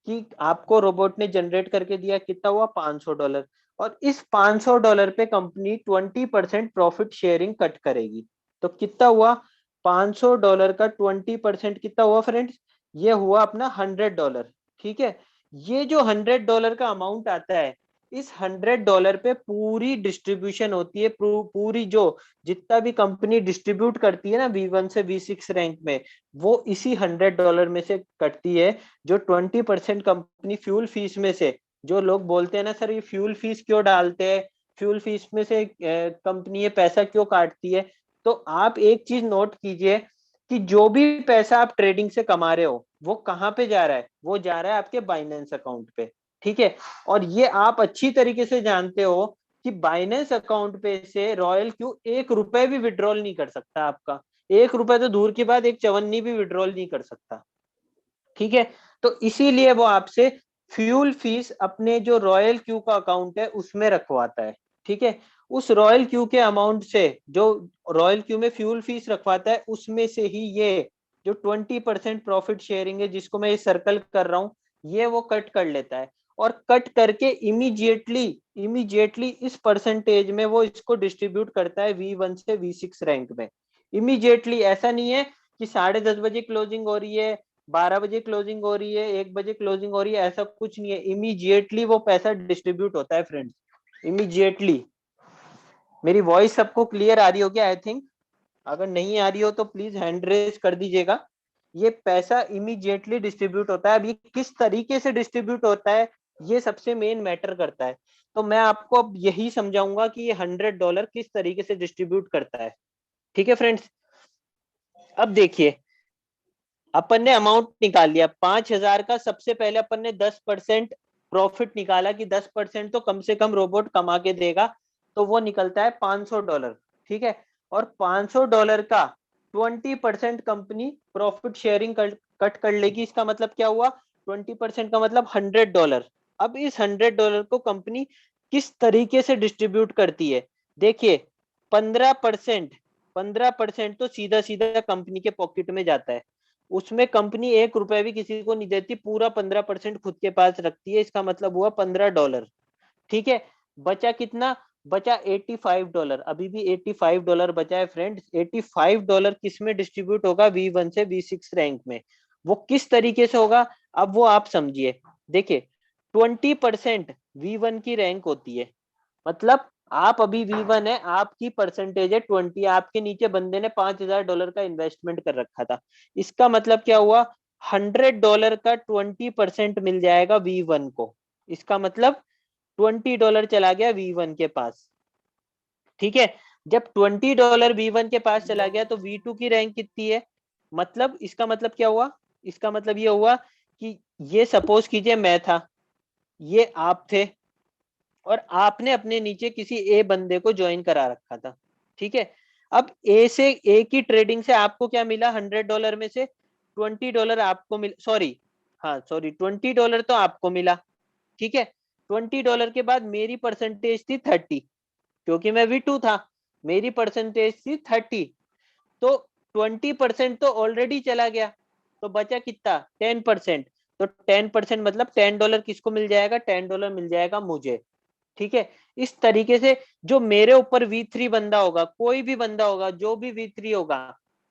कि आपको रोबोट ने जनरेट करके दिया, कितना हुआ, $500। और इस $500 पे कंपनी 20% प्रॉफिट शेयरिंग कट करेगी। तो कितना हुआ, $500 का 20% कितना हुआ फ्रेंड्स, ये हुआ अपना $100। ठीक है, ये जो $100 का अमाउंट आता है, इस $100 पे पूरी डिस्ट्रीब्यूशन होती है, पूरी जो जितना भी कंपनी डिस्ट्रीब्यूट करती है ना V1 से V6 रैंक में, वो इसी $100 में से कटती है। जो 20% कंपनी फ्यूल फीस में से, जो लोग बोलते हैं ना सर ये फ्यूल फीस क्यों डालते हैं, फ्यूल फीस में से कंपनी ये पैसा क्यों काटती है, तो आप एक चीज नोट कीजिए कि जो भी पैसा आप ट्रेडिंग से कमा रहे हो वो कहाँ पे जा रहा है, वो जा रहा है आपके बाइनेंस अकाउंट पे। ठीक है, और ये आप अच्छी तरीके से जानते हो कि बाइनेंस अकाउंट पे से रॉयल क्यू $1 भी विड्रॉल नहीं कर सकता आपका, $1 तो दूर की बात, एक चवन्नी भी विड्रॉल नहीं कर सकता। ठीक है, तो इसीलिए वो आपसे फ्यूल फीस अपने जो रॉयल क्यू का अकाउंट है उसमें रखवाता है। ठीक है, उस रॉयल क्यू के अमाउंट से, जो रॉयल क्यू में फ्यूल फीस रखवाता है उसमें से ही ये जो 20% प्रॉफिट शेयरिंग है जिसको मैं ये सर्कल कर रहा हूँ, ये वो कट कर लेता है। और कट करके इमीडिएटली इमीडिएटली इस परसेंटेज में वो इसको डिस्ट्रीब्यूट करता है V1 से V6 रैंक में। इमीडिएटली, ऐसा नहीं है कि 10:30 बजे क्लोजिंग हो रही है, 12 बजे क्लोजिंग हो रही है, 1 बजे क्लोजिंग हो रही है, ऐसा कुछ नहीं है। इमीडिएटली वो पैसा डिस्ट्रीब्यूट होता है फ्रेंड्स, इमीडिएटली। मेरी वॉइस सबको क्लियर आ रही होगी आई थिंक। अगर नहीं आ रही हो तो प्लीज हैंड रेज कर दीजिएगा। ये पैसा इमीडिएटली डिस्ट्रीब्यूट होता है। अब ये किस तरीके से डिस्ट्रीब्यूट होता है ये सबसे मेन मैटर करता है। तो मैं आपको अब यही समझाऊंगा कि ये $100 किस तरीके से डिस्ट्रीब्यूट करता है। ठीक है फ्रेंड्स, अब देखिए अपन ने अमाउंट निकाल लिया 5,000 का। सबसे पहले अपन ने 10% प्रॉफिट निकाला कि 10% तो कम से कम रोबोट कमा के देगा, तो वो निकलता है $500। ठीक है, और $500 का 20% कंपनी प्रॉफिट शेयरिंग कट कर लेगी। इसका मतलब क्या हुआ, 20% का मतलब $100। अब इस $100 को कंपनी किस तरीके से डिस्ट्रीब्यूट करती है, देखिए 15%, 15% तो सीधा सीधा कंपनी के पॉकेट में जाता है। उसमें कंपनी $1 भी किसी को नहीं देती, पूरा 15% खुद के पास रखती है। इसका मतलब हुआ $15। ठीक है, बचा कितना, बचा $85। अभी भी $85 बचा है फ्रेंड्स। $85 किस में डिस्ट्रीब्यूट होगा, V1 से V6 रैंक में। वो किस तरीके से होगा, अब वो आप समझिए। देखिए 20% V1 की रैंक होती है, मतलब आप अभी V1 है, आपकी परसेंटेज है 20, आपके नीचे बंदे ने $5,000 का इन्वेस्टमेंट कर रखा था। इसका मतलब क्या हुआ, $100 का 20% मिल जाएगा V1 को। इसका मतलब $20 चला गया V1 के पास। ठीक है, जब $20 V1 के पास चला गया तो V2 की रैंक कितनी है, मतलब इसका मतलब क्या हुआ, इसका मतलब ये हुआ कि ये सपोज कीजिए मैं था, ये आप थे, और आपने अपने नीचे किसी ए बंदे को ज्वाइन करा रखा था। ठीक है, अब ए की ट्रेडिंग से आपको क्या मिला, $100 में से $20 आपको मिल, सॉरी, हाँ सॉरी, $20 तो आपको मिला। ठीक है, $20 के बाद मेरी परसेंटेज थी 30, क्योंकि मैं V2 था, मेरी परसेंटेज थी 30। तो 20% तो ऑलरेडी चला गया, तो बचा कितना, 10%। तो 10% मतलब $10 किसको मिल जाएगा, $10 मिल जाएगा मुझे। ठीक है, इस तरीके से जो मेरे ऊपर V3 बंदा होगा, कोई भी बंदा होगा जो भी V3 होगा,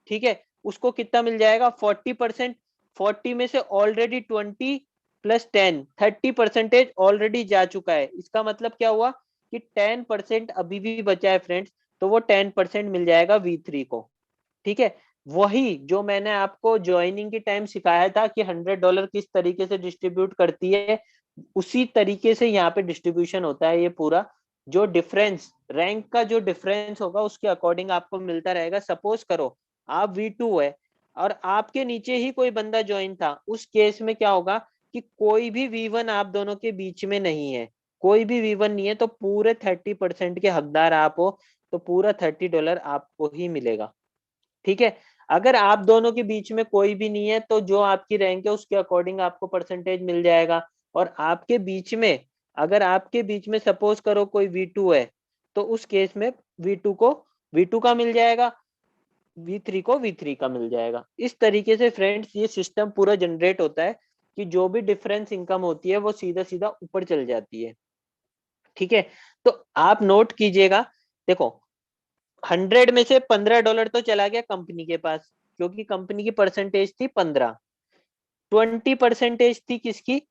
ठीक है, उसको कितना मिल जाएगा, 40%। 40 में से ऑलरेडी 20 प्लस 10, 30% ऑलरेडी जा चुका है। इसका मतलब क्या हुआ कि 10% अभी भी बचा है फ्रेंड्स, तो वो 10% मिल जाएगा V3 को। ठीक है, वही जो मैंने आपको ज्वाइनिंग के टाइम सिखाया था कि $100 किस तरीके से डिस्ट्रीब्यूट करती है, उसी तरीके से यहाँ पे डिस्ट्रीब्यूशन होता है। ये पूरा जो डिफरेंस, रैंक का जो डिफरेंस होगा उसके अकॉर्डिंग आपको मिलता रहेगा। सपोज करो आप V2 है और आपके नीचे ही कोई बंदा ज्वाइन था, उस केस में क्या होगा कि कोई भी V1 आप दोनों के बीच में नहीं है, कोई भी V1 नहीं है, तो पूरे 30% के हकदार आप हो, तो पूरा $30 आपको ही मिलेगा। ठीक है, अगर आप दोनों के बीच में कोई भी नहीं है तो जो आपकी रैंक है उसके अकॉर्डिंग आपको परसेंटेज मिल जाएगा। और आपके बीच में, अगर आपके बीच में सपोज करो कोई V2 है, तो उस केस में V2 को V2 का मिल जाएगा, V3 को V3 का मिल जाएगा। इस तरीके से फ्रेंड्स ये सिस्टम पूरा जनरेट होता है कि जो भी डिफरेंस इनकम होती है वो सीधा सीधा ऊपर चल जाती है। ठीक है, तो आप नोट कीजिएगा, देखो 100 में से $15 तो चला गया कंपनी के पास, क्योंकि कंपनी की परसेंटेज थी 15। 20% थी किसकी,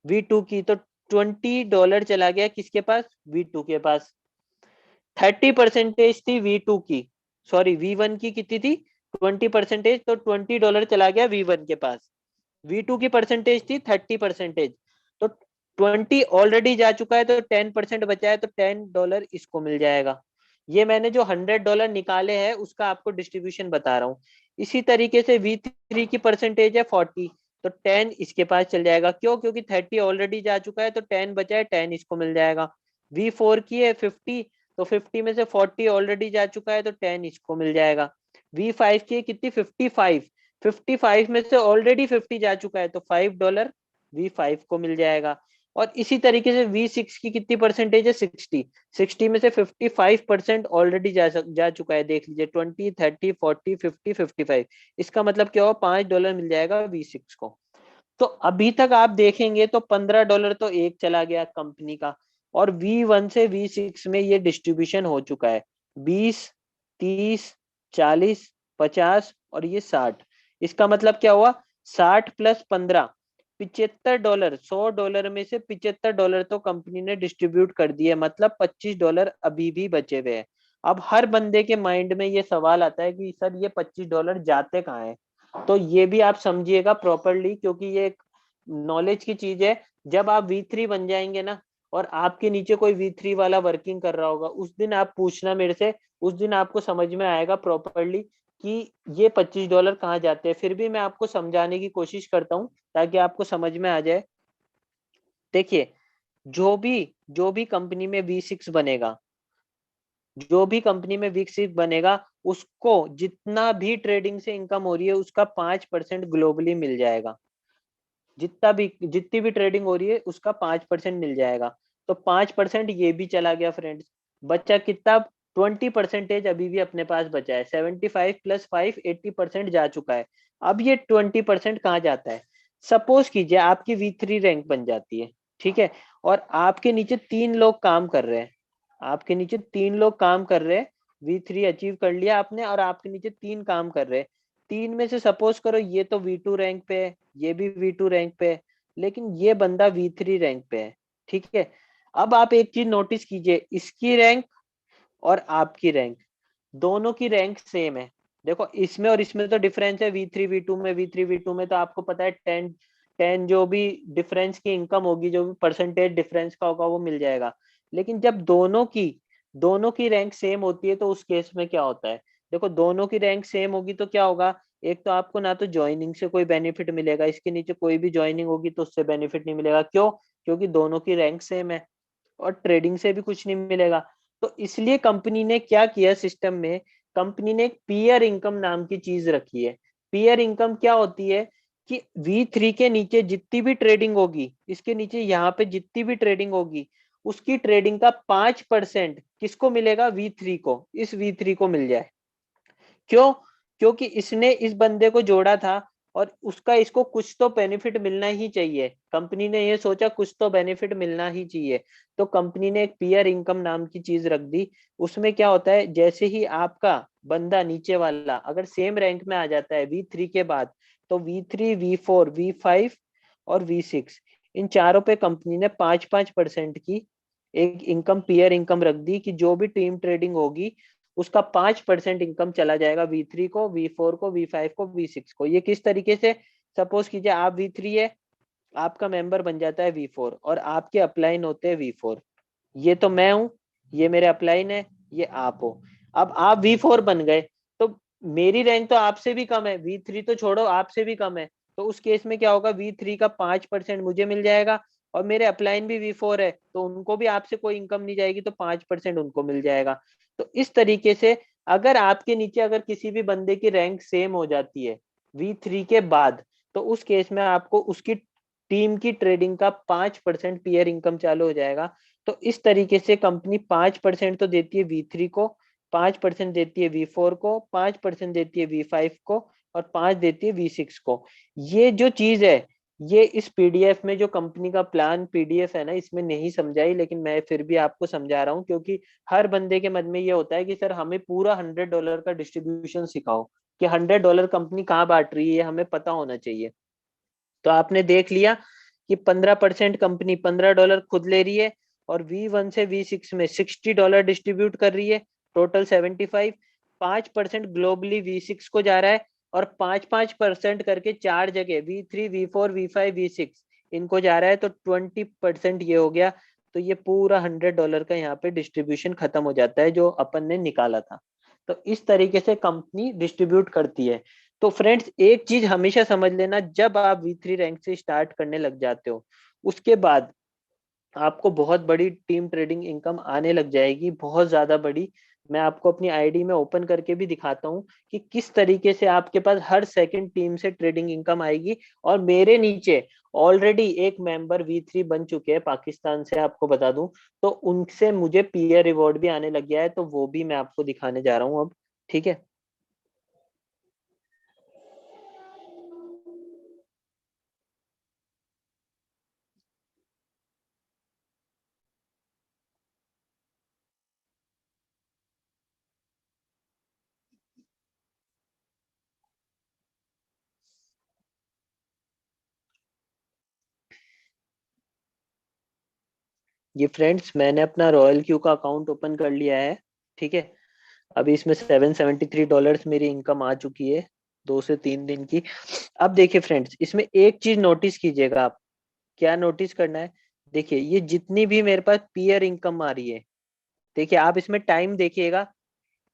V2 की, तो $20 चला गया किसके पास, V2 के पास। 30% थी V2 की, सॉरी V1 की कितनी थी, 20%, तो $20 चला गया V1 के पास। V2 की परसेंटेज थी 30%, तो 20 ऑलरेडी जा चुका है, तो 10% बचा है, तो $10 इसको मिल जाएगा। ये मैंने जो $100 निकाले हैं उसका आपको डिस्ट्रीब्यूशन बता रहा हूँ। इसी तरीके से V3 की परसेंटेज है 40, तो 10 इसके पास चल जाएगा, क्यों, क्योंकि 30 ऑलरेडी जा चुका है, तो 10 बचा है, 10 इसको मिल जाएगा। V4 की है 50, तो 50 में से 40 ऑलरेडी जा चुका है, तो 10 इसको मिल जाएगा। V5 की है कितनी, 55, 55 में से ऑलरेडी 50 जा चुका है, तो $5 V5 को मिल जाएगा। और इसी तरीके से V6 की कितनी परसेंटेज है, 60, 60 में से 55% ऑलरेडी जा चुका है, देख लीजिए 20, 30, 40, 50, 55। इसका मतलब क्या हुआ, $5 मिल जाएगा V6 को। तो अभी तक आप देखेंगे तो $15 तो एक चला गया कंपनी का, और V1 से V6 में ये डिस्ट्रीब्यूशन हो चुका है 20, 30, 40, 50 और ये 60। इसका मतलब क्या हुआ, 60 प्लस 15, $75। $100 में से $75 तो कंपनी ने डिस्ट्रीब्यूट कर दिए, मतलब $25 अभी भी बचे हुए हैं। अब हर बंदे के माइंड में ये सवाल आता है कि सर ये $25 जाते कहाँ हैं। तो ये भी आप समझिएगा प्रॉपरली, क्योंकि ये एक नॉलेज की चीज है। जब आप V3 बन जाएंगे ना, और आपके नीचे कोई V3 वाला वर्किंग कर रहा होगा, उस दिन आप पूछना मेरे से, उस दिन आपको समझ में आएगा प्रॉपरली कि ये $25 कहाँ जाते हैं। फिर भी मैं आपको समझाने की कोशिश करता हूँ ताकि आपको समझ में आ जाए। देखिए, जो भी कंपनी में V6 बनेगा, जो भी कंपनी में विकसित बनेगा, उसको जितना भी ट्रेडिंग से इनकम हो रही है उसका 5% ग्लोबली मिल जाएगा। जितनी भी ट्रेडिंग हो रही है उसका 5% मिल जाएगा। तो 5% ये भी चला गया फ्रेंड्स। बच्चा कितना? 20% अभी भी अपने पास बचा है। 75 + 5 80% जा चुका है। अब ये 20% कहाँ जाता है? सपोज कीजिए आपकी V3 रैंक बन जाती है, ठीक है, और आपके नीचे 3 लोग काम कर रहे हैं। आपके नीचे 3 लोग काम कर रहे हैं। V3 अचीव कर लिया आपने, और आपके नीचे 3 काम कर रहे हैं। 3 में से सपोज करो ये तो V2 रैंक पे है, ये भी V2 रैंक पे है, लेकिन ये बंदा V3 रैंक पे है, ठीक है। अब आप एक चीज नोटिस कीजिए, इसकी रैंक और आपकी रैंक, दोनों की रैंक सेम है। देखो, इसमें और इसमें तो डिफरेंस है। V3 V2 में तो आपको पता है 10 10 जो भी डिफरेंस की इनकम होगी, जो भी परसेंटेज डिफरेंस का होगा वो मिल जाएगा। लेकिन जब दोनों की रैंक सेम होती है तो उस केस में क्या होता है? देखो, दोनों की रैंक सेम होगी तो क्या होगा? एक तो आपको ना तो ज्वाइनिंग से कोई बेनिफिट मिलेगा, इसके नीचे कोई भी ज्वाइनिंग होगी तो उससे बेनिफिट नहीं मिलेगा। क्यों? क्योंकि दोनों की रैंक सेम है। और ट्रेडिंग से भी कुछ नहीं मिलेगा। तो इसलिए कंपनी ने क्या किया सिस्टम में, कंपनी ने एक पीयर इनकम नाम की चीज रखी है। पीयर इनकम क्या होती है कि V3 के नीचे जितनी भी ट्रेडिंग होगी, इसके नीचे यहाँ पे जितनी भी ट्रेडिंग होगी, उसकी ट्रेडिंग का 5% किसको मिलेगा? V3 को, इस V3 को मिल जाए। क्यों? क्योंकि इसने इस बंदे को जोड़ा था, और उसका इसको कुछ तो बेनिफिट मिलना ही चाहिए। कंपनी ने ये सोचा कुछ तो बेनिफिट मिलना ही चाहिए। तो कंपनी ने एक पीयर इनकम नाम की चीज रख दी। उसमें क्या होता है, जैसे ही आपका बंदा नीचे वाला अगर सेम रैंक में आ जाता है V3 के बाद, तो V3 V4 V5 और V6, इन चारों पे कंपनी ने 5-5% की एक इनकम, पीयर इनकम रख दी कि जो भी टीम ट्रेडिंग होगी उसका 5% इनकम चला जाएगा V3 को, V4 को, V5 को, V6 को। ये किस तरीके से? सपोज कीजिए आप V3 है, आपका मेंबर बन जाता है V4, और आपके अपलाइन होते हैं V4। ये तो मैं हूं, ये मेरे अपलाइन है, ये आप हो। अब आप V4 बन गए, तो मेरी रैंक तो आपसे भी कम है, V3 तो छोड़ो, आपसे भी कम है। तो उस केस में क्या होगा? V3 का 5% मुझे मिल जाएगा, और मेरे अपलाइन भी V4 है, तो उनको भी आपसे कोई इनकम नहीं जाएगी, तो 5% उनको मिल जाएगा। तो इस तरीके से अगर आपके नीचे अगर किसी भी बंदे की रैंक सेम हो जाती है V3 के बाद, तो उस केस में आपको उसकी टीम की ट्रेडिंग का 5% पीयर इनकम चालू हो जाएगा। तो इस तरीके से कंपनी 5% तो देती है V3 को, 5% देती है V4 को, 5% देती है V5 को, और 5 देती है V6 को। ये जो चीज है, ये इस पीडीएफ में, जो कंपनी का प्लान पीडीएफ है ना, इसमें नहीं समझाई, लेकिन मैं फिर भी आपको समझा रहा हूँ, क्योंकि हर बंदे के मन में ये होता है कि सर हमें पूरा $100 का डिस्ट्रीब्यूशन सिखाओ, कि $100 कंपनी कहाँ बांट रही है, हमें पता होना चाहिए। तो आपने देख लिया कि 15% कंपनी $15 खुद ले रही है, और V1 से V6 में $60 डिस्ट्रीब्यूट कर रही है, टोटल 75। 5% ग्लोबली V6 को जा रहा है, और 5-5% करके चार जगह V3 V4 V5 V6 इनको जा रहा है, तो 20% ये हो गया। तो ये पूरा $100 का यहाँ पे डिस्ट्रीब्यूशन खत्म हो जाता है, जो अपन ने निकाला था। तो इस तरीके से कंपनी डिस्ट्रीब्यूट करती है। तो फ्रेंड्स, एक चीज हमेशा समझ लेना, जब आप V3 रैंक से स्टार्ट करने लग जाते हो, उसके बाद आपको बहुत बड़ी टीम ट्रेडिंग इनकम आने लग जाएगी, बहुत ज्यादा बड़ी। मैं आपको अपनी आईडी में ओपन करके भी दिखाता हूँ कि किस तरीके से आपके पास हर सेकंड टीम से ट्रेडिंग इनकम आएगी। और मेरे नीचे ऑलरेडी एक मेंबर V3 बन चुके हैं पाकिस्तान से, आपको बता दूं। तो उनसे मुझे पीयर रिवॉर्ड भी आने लग गया है, तो वो भी मैं आपको दिखाने जा रहा हूँ अब, ठीक है। ये फ्रेंड्स, मैंने अपना रॉयल क्यू का अकाउंट ओपन कर लिया है, ठीक है। अभी इसमें $773 मेरी इनकम आ चुकी है 2 से 3 दिन की। अब देखिए फ्रेंड्स, इसमें एक चीज नोटिस कीजिएगा आप। क्या नोटिस करना है? देखिए ये जितनी भी मेरे पास पीयर इनकम आ रही है, देखिए आप इसमें टाइम देखिएगा।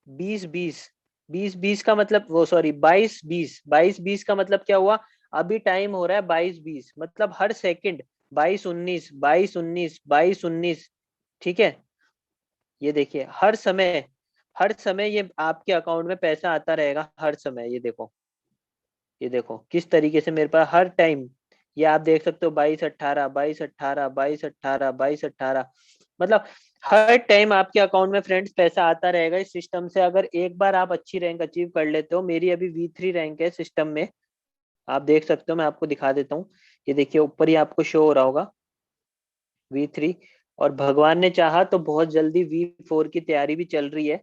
20-20, 20-20 का मतलब, वो सॉरी 22-20, 22-20 का मतलब क्या हुआ? अभी टाइम हो रहा है 22-20, मतलब हर सेकंड 22-19, 22-19, 22-19। ठीक है, ये देखिए हर समय ये आपके अकाउंट में पैसा आता रहेगा हर समय। ये देखो किस तरीके से मेरे पास हर टाइम, ये आप देख सकते हो 22-18, 22-18, 22-18, 22-18, मतलब हर टाइम आपके अकाउंट में फ्रेंड्स पैसा आता रहेगा इस सिस्टम से। अगर एक बार आप अच्छी रैंक अचीव कर लेते हो, मेरी अभी V3 रैंक है सिस्टम में, आप देख सकते हो, मैं आपको दिखा देता हूँ। ये देखिए ऊपर ही आपको शो हो रहा होगा V3। और भगवान ने चाहा तो बहुत जल्दी V4 की तैयारी भी चल रही है।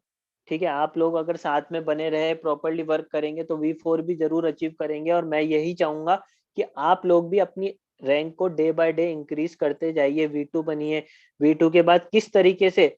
ठीक है, आप लोग अगर साथ में बने रहे, प्रॉपरली वर्क करेंगे तो V4 भी जरूर अचीव करेंगे। और मैं यही चाहूंगा कि आप लोग भी अपनी रैंक को डे बाय डे इंक्रीज करते जाइए, V2 बनिए। V2 के बाद किस तरीके से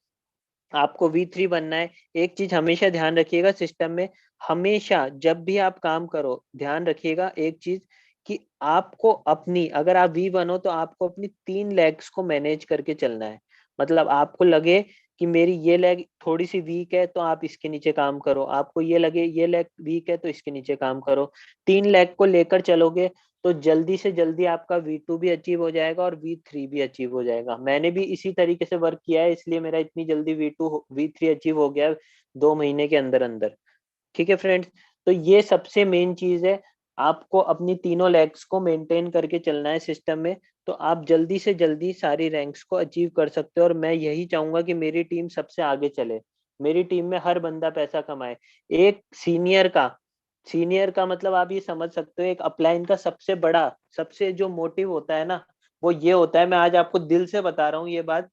आपको V3 बनना है, एक चीज हमेशा ध्यान रखिएगा सिस्टम में। हमेशा जब भी आप काम करो, ध्यान रखिएगा एक चीज, कि आपको अपनी, अगर आप V1 हो तो आपको अपनी 3 लेग्स को मैनेज करके चलना है। मतलब आपको लगे कि मेरी ये लेग थोड़ी सी वीक है तो आप इसके नीचे काम करो, आपको ये लगे ये लेग वीक है तो इसके नीचे काम करो। 3 लेग को लेकर चलोगे तो जल्दी से जल्दी आपका V2 भी अचीव हो जाएगा और V3 भी अचीव हो जाएगा। मैंने भी इसी तरीके से वर्क किया है, इसलिए मेरा इतनी जल्दी V3 अचीव हो गया 2 महीने के अंदर अंदर। ठीक है फ्रेंड्स, तो ये सबसे मेन चीज है, आपको अपनी तीनों लेग्स को मेंटेन करके चलना है सिस्टम में। तो आप जल्दी से जल्दी सारी रैंक्स को अचीव कर सकते हो। और मैं यही चाहूंगा कि मेरी टीम सबसे आगे चले, मेरी टीम में हर बंदा पैसा कमाए। एक सीनियर का मतलब आप ये समझ सकते हो, एक अपलाइन का सबसे बड़ा, सबसे जो मोटिव होता है ना, वो ये होता है, मैं आज आपको दिल से बता रहा हूँ ये बात,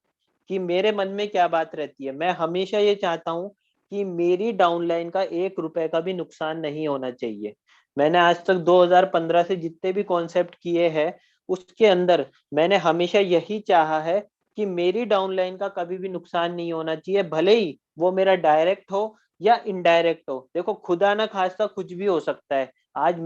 कि मेरे मन में क्या बात रहती है। मैं हमेशा ये चाहता हूँ कि मेरी डाउनलाइन का 1 रुपए का भी नुकसान नहीं होना चाहिए। मैंने आज तक 2015 से जितने भी कॉन्सेप्ट किए हैं, उसके अंदर मैंने हमेशा यही चाहा है कि मेरी डाउनलाइन का कभी भी नुकसान नहीं होना चाहिए, भले ही वो मेरा डायरेक्ट हो या इनडायरेक्ट हो। देखो खुदा ना खास्ता कुछ भी हो सकता है, आज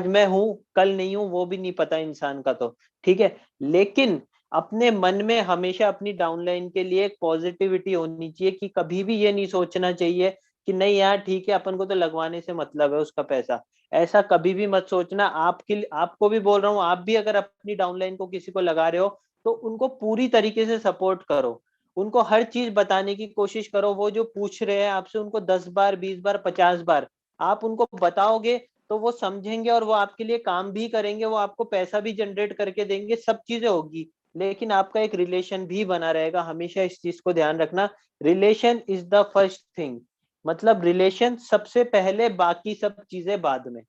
मैं हूं, कल नहीं हूं, वो भी नहीं पता इंसान का तो। ठीक है, लेकिन अपने मन में हमेशा अपनी डाउनलाइन के लिए एक पॉजिटिविटी होनी चाहिए, कि कभी भी ये नहीं सोचना चाहिए कि नहीं यार ठीक है, अपन को तो लगवाने से मतलब है उसका पैसा। ऐसा कभी भी मत सोचना। आपको भी बोल रहा हूँ, आप भी अगर अपनी डाउनलाइन को किसी को लगा रहे हो तो उनको पूरी तरीके से सपोर्ट करो, उनको हर चीज बताने की कोशिश करो। वो जो पूछ रहे हैं आपसे, उनको 10 बार, 20 बार, 50 बार आप उनको बताओगे तो वो समझेंगे और वो आपके लिए काम भी करेंगे, वो आपको पैसा भी जनरेट करके देंगे, सब चीजें होगी। लेकिन आपका एक रिलेशन भी बना रहेगा। हमेशा इस चीज को ध्यान रखना, relation is the first thing. मतलब रिलेशन सबसे पहले, बाकी सब चीजें बाद में।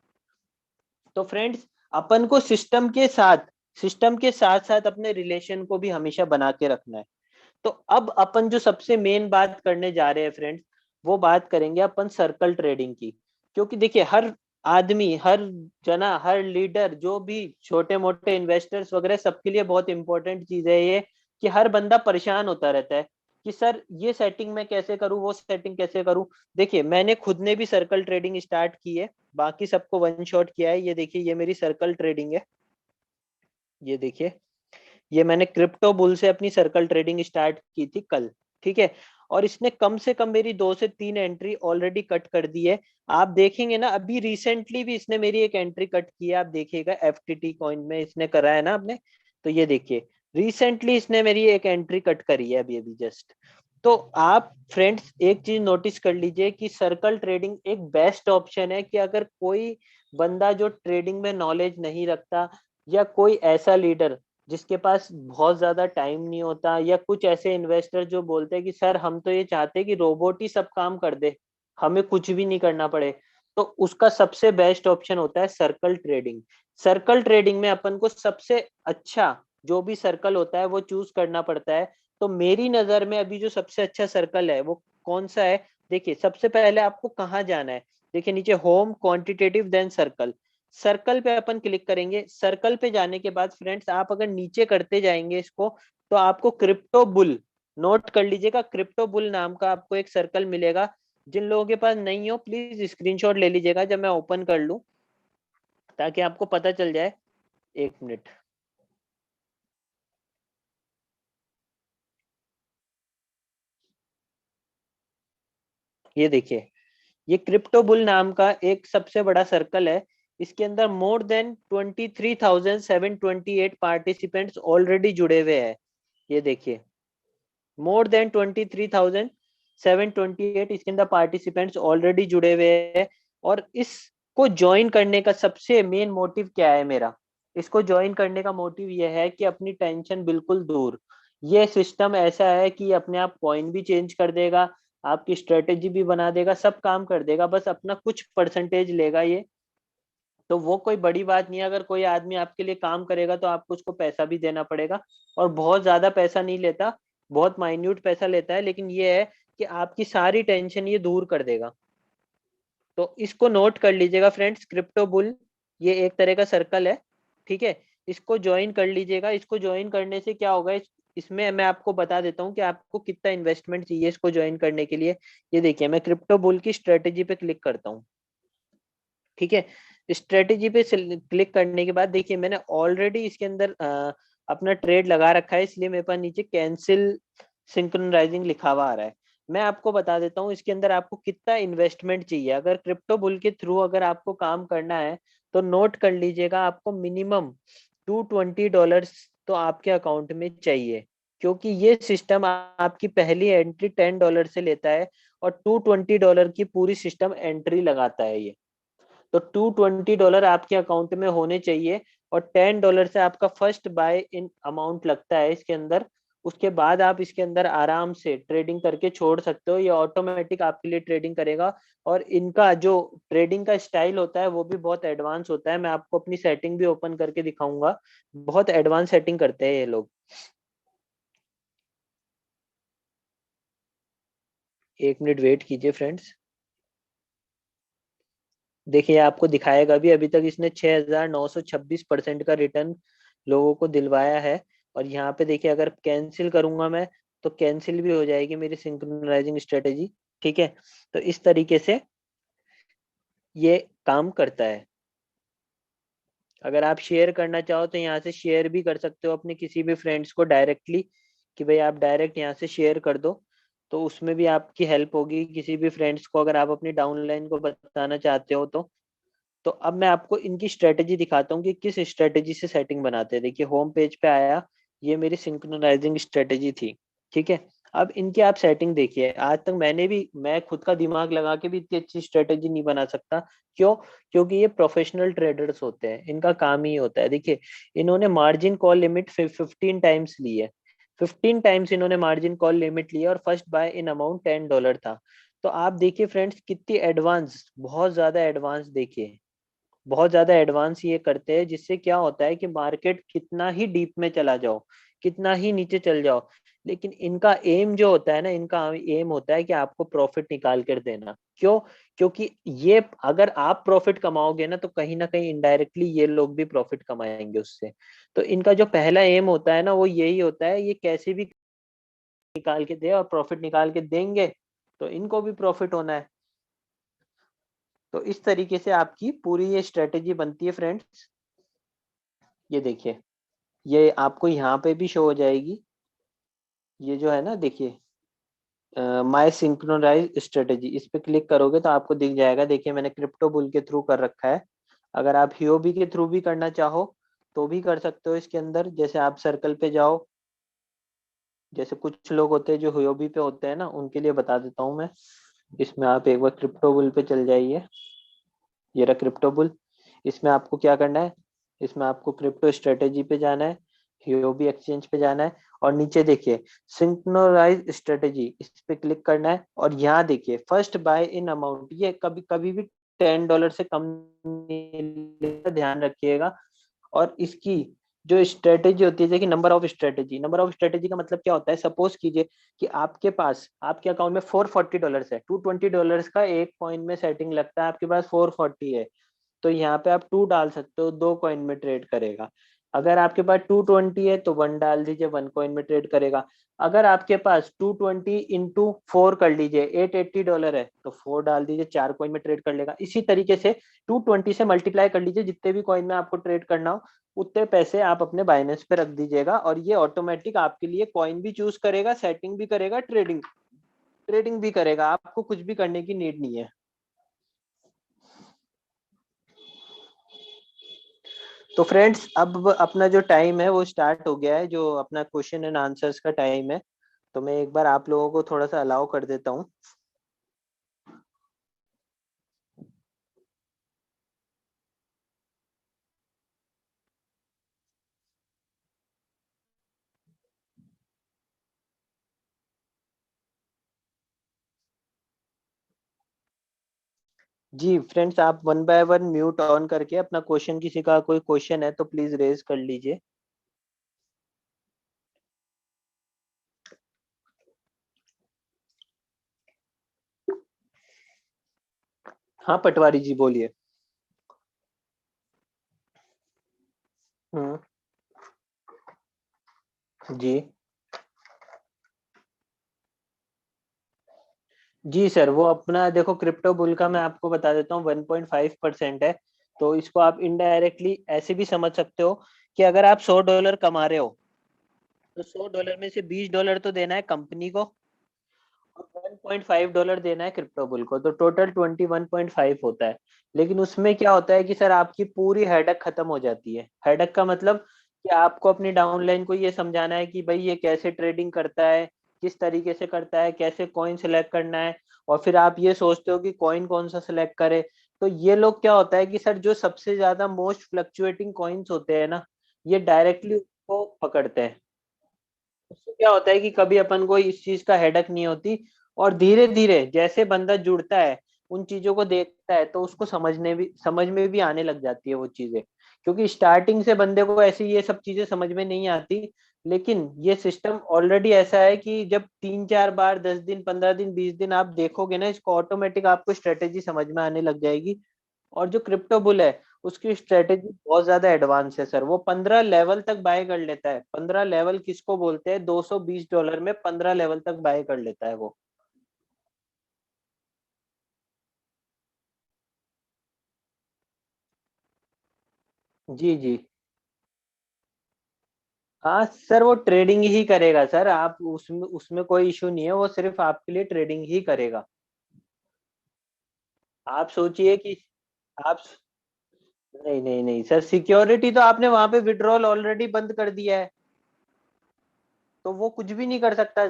तो फ्रेंड्स, अपन को सिस्टम के साथ साथ अपने रिलेशन को भी हमेशा बना के रखना है। तो अब अपन जो सबसे मेन बात करने जा रहे हैं फ्रेंड्स, वो बात करेंगे अपन सर्कल ट्रेडिंग की। क्योंकि देखिए हर आदमी, हर जना, हर लीडर, जो भी छोटे मोटे इन्वेस्टर्स वगैरह, सबके लिए बहुत इंपॉर्टेंट चीज है ये, कि हर बंदा परेशान होता रहता है कि सर ये सेटिंग मैं कैसे करूं, वो सेटिंग कैसे करूं। देखिए मैंने खुद ने भी सर्कल ट्रेडिंग स्टार्ट की है, बाकी सबको वन शॉट किया है। ये देखिए ये मेरी सर्कल ट्रेडिंग है, ये देखिए, ये मैंने क्रिप्टो बुल से अपनी सर्कल ट्रेडिंग स्टार्ट की थी कल। ठीक है, और इसने कम से कम मेरी 2 से 3 एंट्री ऑलरेडी कट कर दी है। आप देखेंगे ना, अभी रिसेंटली भी इसने मेरी एक एंट्री कट की है, आप देखिएगा FTT कॉइन में इसने करा है ना आपने, तो ये देखिए रिसेंटली इसने मेरी एक एंट्री कट करी है अभी अभी जस्ट। तो आप फ्रेंड्स एक चीज नोटिस कर लीजिए कि सर्कल ट्रेडिंग एक बेस्ट ऑप्शन है, कि अगर कोई बंदा जो ट्रेडिंग में नॉलेज नहीं रखता, या कोई ऐसा लीडर जिसके पास बहुत ज्यादा टाइम नहीं होता, या कुछ ऐसे इन्वेस्टर जो बोलते हैं कि सर हम तो ये चाहते हैं कि रोबोट ही सब काम कर दे, हमें कुछ भी नहीं करना पड़े, तो उसका सबसे बेस्ट ऑप्शन होता है सर्कल ट्रेडिंग। सर्कल ट्रेडिंग में अपन को सबसे अच्छा जो भी सर्कल होता है वो चूज करना पड़ता है। तो मेरी नजर में अभी जो सबसे अच्छा सर्कल है वो कौन सा है? देखिए सबसे पहले आपको कहाँ जाना है, देखिए नीचे home, quantitative, then circle. Circle पे अपन क्लिक करेंगे। सर्कल पे जाने के बाद फ्रेंड्स आप अगर नीचे करते जाएंगे इसको, तो आपको क्रिप्टो बुल, नोट कर लीजिएगा, क्रिप्टो बुल नाम का आपको एक सर्कल मिलेगा। जिन लोगों के पास नहीं हो प्लीज स्क्रीनशॉट ले लीजिएगा जब मैं ओपन कर लूं, ताकि आपको पता चल जाए। 1 मिनट। ये देखिए, ये क्रिप्टो बुल नाम का एक सबसे बड़ा सर्कल है। इसके अंदर मोर देन 23,728 पार्टिसिपेंट्स ऑलरेडी जुड़े हुए हैं। ये देखिए, मोर देन 23,728 इसके अंदर पार्टिसिपेंट्स ऑलरेडी जुड़े हुए हैं। और इसको ज्वाइन करने का सबसे मेन मोटिव क्या है मेरा? इसको ज्वाइन करने का मोटिव ये है कि अपनी टेंशन बिल्कुल दूर। ये सिस्टम ऐसा है कि अपने आप कॉइन भी चेंज कर देगा, आपकी स्ट्रेटेजी भी बना देगा, सब काम कर देगा, बस अपना कुछ परसेंटेज लेगा ये। तो वो कोई बड़ी बात नहीं है। अगर कोई आदमी आपके लिए काम करेगा तो आपको उसको पैसा भी देना पड़ेगा, और बहुत ज्यादा पैसा नहीं लेता, बहुत माइन्यूट पैसा लेता है, लेकिन ये है कि आपकी सारी टेंशन ये दूर कर देगा। तो इसको नोट कर लीजिएगा फ्रेंड्स, क्रिप्टो बुल ये एक तरह का सर्कल है, ठीक है। इसको ज्वाइन कर लीजिएगा। इसको ज्वाइन करने से क्या होगा, इसमें मैं आपको बता देता हूँ कि आपको कितना इन्वेस्टमेंट चाहिए इसको ज्वाइन करने के लिए। ये देखिए, मैं क्रिप्टो बुल की स्ट्रेटेजी पे क्लिक करता हूँ, ठीक है। स्ट्रेटेजी पे क्लिक करने के बाद देखिए, मैंने ऑलरेडी इसके अंदर अपना ट्रेड लगा रखा है, इसलिए मेरे पास नीचे कैंसिल सिंक्रोनाइजिंग लिखा हुआ आ रहा है। मैं आपको बता देता हूँ इसके अंदर आपको कितना इन्वेस्टमेंट चाहिए। अगर क्रिप्टो बुल के थ्रू अगर आपको काम करना है तो नोट कर लीजिएगा, आपको मिनिमम $220 तो आपके अकाउंट में चाहिए, क्योंकि ये सिस्टम आपकी पहली एंट्री $10 से लेता है, और $220 की पूरी सिस्टम एंट्री लगाता है ये। तो $220 आपके अकाउंट में होने चाहिए, और $10 से आपका फर्स्ट बाय इन अमाउंट लगता है इसके अंदर। उसके बाद आप इसके अंदर आराम से ट्रेडिंग करके छोड़ सकते हो, ये ऑटोमेटिक आपके लिए ट्रेडिंग करेगा। और इनका जो ट्रेडिंग का स्टाइल होता है वो भी बहुत एडवांस होता है। मैं आपको अपनी सेटिंग भी ओपन करके दिखाऊंगा, बहुत एडवांस सेटिंग करते हैं ये लोग। 1 मिनट वेट कीजिए फ्रेंड्स। देखिए, आपको दिखाएगा भी, अभी तक इसने 6,926% का रिटर्न लोगों को दिलवाया है। और यहाँ पे देखिए, अगर कैंसिल करूंगा मैं तो कैंसिल भी हो जाएगी मेरी सिंक्रोनाइजिंग स्ट्रेटेजी, ठीक है। तो इस तरीके से ये काम करता है। अगर आप शेयर करना चाहो तो यहाँ से शेयर भी कर सकते हो अपने किसी भी फ्रेंड्स को डायरेक्टली, कि भाई आप डायरेक्ट यहाँ से शेयर कर दो, तो उसमें भी आपकी हेल्प होगी किसी भी फ्रेंड्स को, अगर आप अपनी डाउनलाइन को बताना चाहते हो तो। तो अब मैं आपको इनकी स्ट्रेटेजी दिखाता हूँ कि किस स्ट्रेटेजी से सेटिंग बनाते हैं। देखिए, होम पेज पे आया, ये मेरी सिंक्रोनाइजिंग स्ट्रेटेजी थी, ठीक है। अब इनकी आप सेटिंग देखिए, आज तक मैं खुद का दिमाग लगा के भी इतनी अच्छी स्ट्रेटेजी नहीं बना सकता। क्यों? क्योंकि ये प्रोफेशनल ट्रेडर्स होते हैं, इनका काम ही होता है। देखिए, इन्होंने मार्जिन कॉल लिमिट 15 टाइम्स ली है। 15 टाइम्स इन्होंने मार्जिन कॉल लिमिट ली है, और फर्स्ट बाय इन अमाउंट $10 था। तो आप देखिए फ्रेंड्स, कितनी एडवांस, बहुत ज्यादा एडवांस, देखिए बहुत ज्यादा एडवांस ये करते हैं, जिससे क्या होता है कि मार्केट कितना ही डीप में चला जाओ, कितना ही नीचे चल जाओ, लेकिन इनका एम जो होता है ना, इनका एम होता है कि आपको प्रॉफिट निकाल कर देना। क्यों? क्योंकि ये, अगर आप प्रॉफिट कमाओगे ना तो कहीं ना कहीं इनडायरेक्टली ये लोग भी प्रॉफिट कमाएंगे उससे। तो इनका जो पहला एम होता है ना, वो यही होता है, ये कैसे भी निकाल के दे, और प्रॉफिट निकाल के देंगे तो इनको भी प्रॉफिट होना है। तो इस तरीके से आपकी पूरी ये स्ट्रेटेजी बनती है फ्रेंड्स। ये देखिए, ये आपको यहाँ पे भी शो हो जाएगी, ये जो है ना, देखिए माय सिंक्रोनाइज स्ट्रेटेजी, इस पे क्लिक करोगे तो आपको दिख जाएगा। देखिए, मैंने क्रिप्टो बुल के थ्रू कर रखा है। अगर आप हियोबी के थ्रू भी करना चाहो तो भी कर सकते हो इसके अंदर। जैसे आप सर्कल पे जाओ, जैसे कुछ लोग होते हैं जो हियोबी पे होते हैं ना, उनके लिए बता देता हूँ मैं। इसमें आप एक बार क्रिप्टो बुल पे चल जाइए, ये रहा क्रिप्टो बुल। इसमें आपको क्या करना है, इसमें आपको क्रिप्टो स्ट्रेटेजी पे जाना है, ह्यूओबी एक्सचेंज पे जाना है, और नीचे देखिए सिंक्रोनाइज स्ट्रेटेजी, इस पे क्लिक करना है। और यहाँ देखिए फर्स्ट बाय इन अमाउंट, ये कभी कभी भी $10 से कम नहीं लेगा, ध्यान रखिएगा। और इसकी जो स्ट्रेटेजी होती है, देखिए नंबर ऑफ स्ट्रेटेजी का मतलब क्या होता है। सपोज कीजिए कि आपके पास, आपके अकाउंट में $440 है, $220 का एक कॉइन में सेटिंग लगता है, आपके पास 440 है, तो यहाँ पे आप 2 डाल सकते हो, 2 कॉइन में ट्रेड करेगा। अगर आपके पास 220 है तो 1 डाल दीजिए, 1 कॉइन में ट्रेड करेगा। अगर आपके पास 220 इंटू 4 कर लीजिए, $880 है तो 4 डाल दीजिए, 4 कॉइन में ट्रेड कर लेगा। इसी तरीके से 220 से मल्टीप्लाई कर लीजिए, जितने भी कॉइन में आपको ट्रेड करना हो उतने पैसे आप अपने बाइनेंस पे रख दीजिएगा, और ये ऑटोमेटिक आपके लिए कॉइन भी चूज करेगा, सेटिंग भी करेगा, ट्रेडिंग ट्रेडिंग भी करेगा। आपको कुछ भी करने की नीड नहीं है। तो फ्रेंड्स, अब अपना जो टाइम है वो स्टार्ट हो गया है, जो अपना क्वेश्चन एंड आंसर्स का टाइम है। तो मैं एक बार आप लोगों को थोड़ा सा अलाउ कर देता हूँ। जी फ्रेंड्स, आप one by one mute on करके अपना क्वेश्चन, किसी का कोई क्वेश्चन है तो प्लीज रेज कर लीजिए। हाँ पटवारी जी बोलिए। हम्म। जी जी सर, वो अपना देखो, क्रिप्टो बुल का मैं आपको बता देता हूँ 1.5% है। तो इसको आप इनडायरेक्टली ऐसे भी समझ सकते हो कि अगर आप $100 कमा रहे हो तो $100 में से $20 तो देना है कंपनी को, और $1.5 देना है क्रिप्टो बुल को, तो टोटल 21.5 होता है। लेकिन उसमें क्या होता है कि सर आपकी पूरी हेडक खत्म हो जाती है। हेडक का मतलब कि आपको अपनी डाउनलाइन को ये समझाना है कि भाई ये कैसे ट्रेडिंग करता है, किस तरीके से करता है, कैसे कॉइन सेलेक्ट करना है, और फिर आप ये सोचते हो कि कॉइन कौन सा सेलेक्ट करे। तो ये लोग क्या होता है कि सर जो सबसे ज्यादा मोस्ट फ्लक्चुएटिंग कॉइन्स होते हैं ना, ये डायरेक्टली उसको पकड़ते हैं। उससे क्या होता है कि कभी अपन को इस चीज का हेडक नहीं होती, और धीरे धीरे जैसे बंदा जुड़ता है, उन चीजों को देखता है, तो उसको समझ में भी आने लग जाती है वो चीजें। क्योंकि स्टार्टिंग से बंदे को ऐसे ये सब चीजें समझ में नहीं आती, लेकिन ये सिस्टम ऑलरेडी ऐसा है कि जब 3-4 बार, 10 दिन, 15 दिन, 20 दिन आप देखोगे ना इसको, ऑटोमेटिक आपको स्ट्रेटेजी समझ में आने लग जाएगी। और जो क्रिप्टो बुल है उसकी स्ट्रेटेजी बहुत ज्यादा एडवांस है सर। वो 15 लेवल तक बाय कर लेता है। 15 लेवल किसको बोलते हैं? $220 में 15 लेवल तक बाय कर लेता है वो। जी जी। हाँ सर, वो ट्रेडिंग ही करेगा सर। आप उसमें उसमें कोई इशू नहीं है, वो सिर्फ आपके लिए ट्रेडिंग ही करेगा। आप सोचिए कि आप, नहीं नहीं नहीं सर, सिक्योरिटी तो आपने वहां पे विड्रॉल ऑलरेडी बंद कर दिया है, तो वो कुछ भी नहीं कर सकता।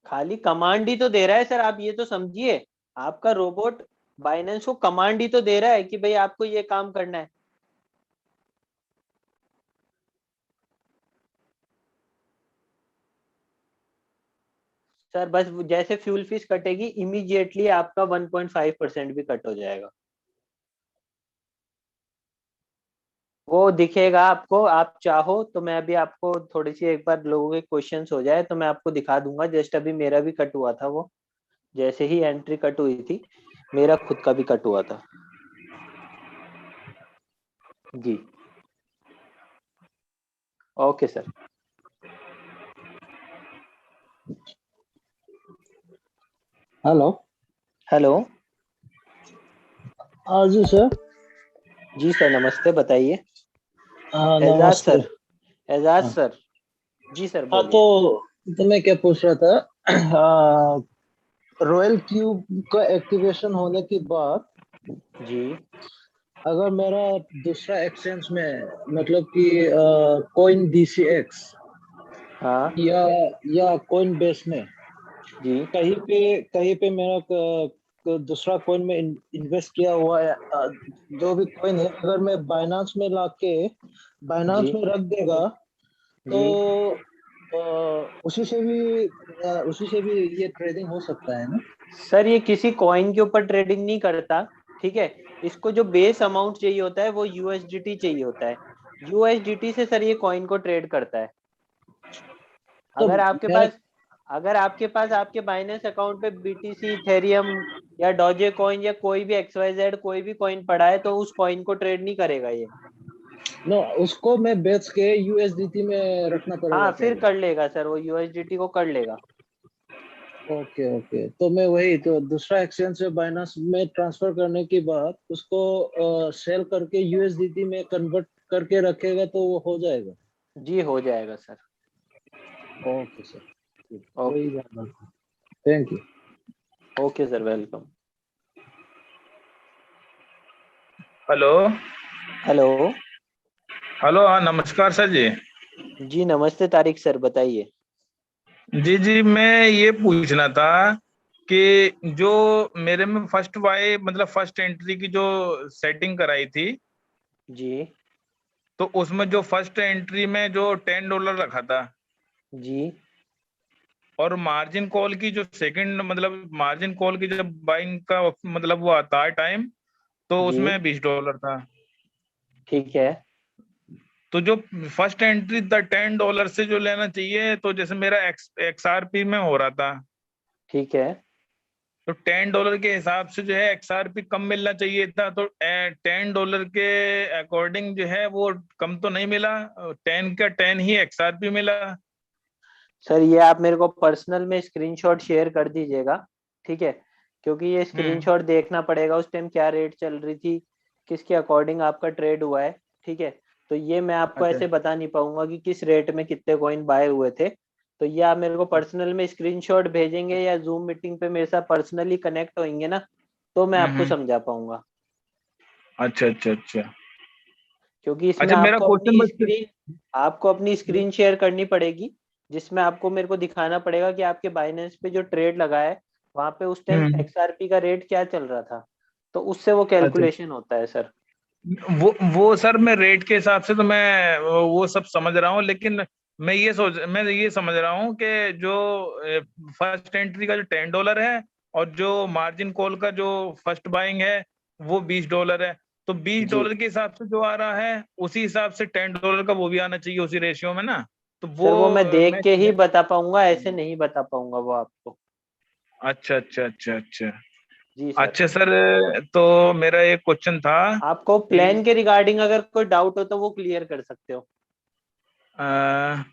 खाली कमांड ही तो दे रहा है सर, आप ये तो समझिए। आपका रोबोट बाइनेंस को कमांड ही तो दे रहा है कि भाई आपको ये काम करना है। सर बस जैसे फ्यूल फीस कटेगी, इमीडिएटली आपका 1.5% भी कट हो जाएगा। वो दिखेगा आपको। आप चाहो तो मैं अभी आपको थोड़ी सी, एक बार लोगों के क्वेश्चंस हो जाए तो मैं आपको दिखा दूंगा। जस्ट अभी मेरा भी कट हुआ था वो, जैसे ही एंट्री कट हुई थी मेरा खुद का भी कट हुआ था। जी। Okay sir. हेलो। हेलो। हाँ जी सर। जी सर, नमस्ते, बताइए। हाँ एजाज नमस्ते। सर। एजाज हाँ सर। जी सर हाँ, बोलिए। तो मैं क्या पूछ रहा था, रॉयल क्यूब का एक्टिवेशन होने के बाद जी। अगर मेरा दूसरा एक्सचेंज में, मतलब कि कोइन डीसीएक्स हाँ। या कोइन बेस में जी कहीं पे मेरा दूसरा कॉइन में इन्वेस्ट किया हुआ है, जो भी कॉइन है, अगर मैं बाइनांस में लाके बाइनांस जी। में रख देगा तो जी उसी से भी ये ट्रेडिंग हो सकता है ना? सर, ये किसी कॉइन के ऊपर ट्रेडिंग नहीं करता। ठीक है। इसको जो बेस अमाउंट चाहिए होता है वो यूएसडीटी चाहिए होता है। यूएसडीटी से सर ये कॉइन को ट्रेड करता है। तो अगर आपके मेरा पास अगर आपके पास आपके बाइनेंस अकाउंट पे बीटीसी, इथेरियम या डॉजे कॉइन या कोई भी XYZ कोई भी कॉइन पड़ा है, तो उस कॉइन को ट्रेड नहीं करेगा ये। नो, उसको मैं बेच के यूएसडीटी में रखना पड़ेगा हाँ फिर पहले। कर लेगा सर, वो यूएसडीटी को कर लेगा। ओके ओके, तो मैं वही तो दूसरा एक्सचेंज से बाइनांस में ट्रांसफर करने के बाद उसको सेल करके यूएसडीटी में कन्वर्ट करके रखेगा तो वो हो जाएगा। जी हो जाएगा सर। ओके सर, वही ओके। जानना था। Thank you. Okay sir, welcome. Hello. Hello. Hello, हाँ नमस्कार सर जी। जी नमस्ते तारिक सर, बताइए। जी जी, मैं ये पूछना था कि जो मेरे में फर्स्ट वाई मतलब फर्स्ट एंट्री की जो सेटिंग कराई थी, जी। तो उसमें जो फर्स्ट एंट्री में जो $10 रखा था, जी। और मार्जिन कॉल की जो सेकंड मतलब मार्जिन कॉल की जब बाइंग का मतलब वो आता है टाइम, तो जी उसमें $20 था। ठीक है। तो जो फर्स्ट एंट्री था $10 से जो लेना चाहिए, तो जैसे मेरा XRP में हो रहा था, ठीक है। तो $10 के हिसाब से जो है XRP कम मिलना चाहिए था, तो $10 के अकॉर्डिंग जो है वो कम तो नहीं मिला, 10 का 10 ही XRP मिला। सर ये आप मेरे को पर्सनल में स्क्रीनशॉट शेयर कर दीजिएगा, ठीक है? क्योंकि ये हम्म। स्क्रीनशॉट देखना पड़ेगा उस टाइम क्या रेट चल रही थी, किसके अकॉर्डिंग आपका ट्रेड हुआ है, ठीक है? तो ये मैं आपको अच्छा ऐसे बता नहीं पाऊंगा कि किस रेट में कितने कॉइन बाय हुए थे। तो ये आप मेरे को पर्सनल में स्क्रीनशॉट भेजेंगे या जूम मीटिंग पे मेरे साथ पर्सनली कनेक्ट होंगे ना, तो मैं आपको हम्म। समझा पाऊंगा। अच्छा अच्छा अच्छा। क्योंकि इसमें अच्छा, मेरा क्वेश्चन बस। आपको अपनी स्क्रीन शेयर करनी पड़ेगी, जिसमें आपको मेरे को दिखाना पड़ेगा कि आपके बाइनेंस पे जो ट्रेड लगा है वहां पे उस टाइम हम्म। एक्सआरपी का रेट क्या चल रहा था, तो उससे वो अच्छा, कैलकुलेशन होता है सर। वो सर मैं रेट के हिसाब से तो मैं वो सब समझ रहा हूँ, लेकिन मैं ये समझ रहा हूँ कि जो फर्स्ट एंट्री का जो $10 है, और जो मार्जिन कॉल का जो फर्स्ट बाइंग है वो $20 है, तो बीस जी डॉलर के हिसाब से जो आ रहा है उसी हिसाब से $10 का वो भी आना चाहिए उसी रेशियो में ना, तो वो सर, वो मैं देख मैं। के ही बता पाऊंगा, ऐसे नहीं बता पाऊंगा वो आपको। अच्छा अच्छा अच्छा अच्छा। जी सर। अच्छा सर, तो मेरा एक क्वेश्चन था आपको कि प्लान के रिगार्डिंग अगर कोई डाउट हो तो वो क्लियर कर सकते हो। अ,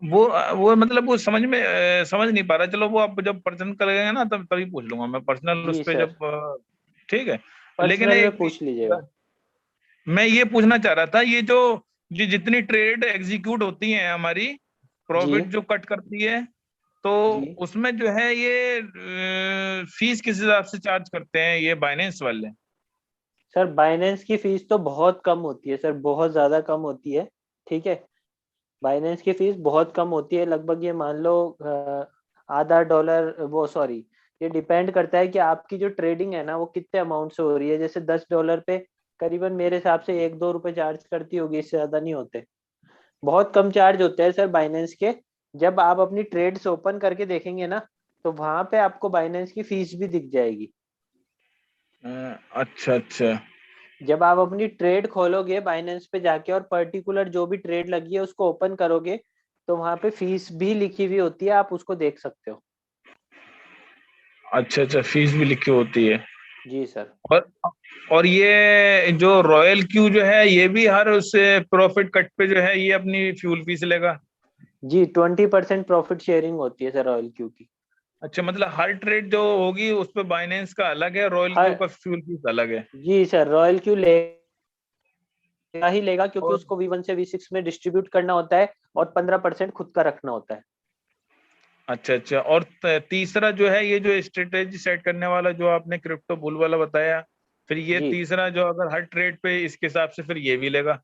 वो मतलब वो समझ नहीं पा रहा, चलो वो आप जब पर्सन करेंगे ना तब तभी पूछ लूंगा मैं पर्सनल उस जी पे सर, जब ठीक है। लेकिन पर्सनल में एक पूछ लीजिएगा। मैं ये पूछना चाह रहा था, ये जो जितनी ट्रेड एग्जीक्यूट होती हैं हमारी, जी। प्रॉफिट जो कट करती है, तो जी उसमें जो है ये फीस किस हिसाब से चार्ज करते हैं ये बाइनेंस वाले? सर, बाइनेंस की फीस तो बहुत कम होती है सर, बहुत ज्यादा कम होती है, ठीक है? बाइनेंस की फीस बहुत कम होती है, लगभग ये मान लो आधा डॉलर, वो सॉरी, ये डिपेंड करता है कि आपकी जो ट्रेडिंग है ना वो कितने अमाउंट से हो रही है। जैसे $10 पे करीबन मेरे हिसाब से 1-2 रुपए चार्ज करती होगी, इससे ज्यादा नहीं होते। बहुत कम चार्ज होते हैं सर बाइनेंस के। जब आप अपनी ट्रेड्स ओपन करके देखेंगे ना, तो वहां पे आपको बाइनेंस की फीस भी दिख जाएगी। अच्छा अच्छा। जब आप अपनी ट्रेड खोलोगे बाइनेंस पे जाके और पर्टिकुलर जो भी ट्रेड लगी है उसको ओपन करोगे, तो वहां पे फीस भी लिखी हुई होती है, आप उसको देख सकते हो। अच्छा अच्छा, फीस भी लिखी होती है। जी सर। और और ये जो रॉयल क्यू जो है ये भी हर उससे प्रॉफिट कट पे जो है ये अपनी फ्यूल फीस लेगा? जी 20% प्रॉफिट शेयरिंग होती है सर ऑयल क्यू की। अच्छा, मतलब हर ट्रेड जो होगी उस पे बाइनेंस का अलग है, रॉयल क्यू हर का फ्यूल फीस अलग है? जी सर, रॉयल क्यू लेगा ही लेगा, क्योंकि और उसको V1 से V6 में डिस्ट्रीब्यूट करना होता है और 15% खुद का रखना होता है। अच्छा अच्छा, और तीसरा जो है ये जो स्ट्रेटेजी सेट करने वाला जो आपने क्रिप्टो बुल वाला बताया, फिर ये जी तीसरा जो अगर हर ट्रेड पे इसके हिसाब से फिर ये भी लेगा?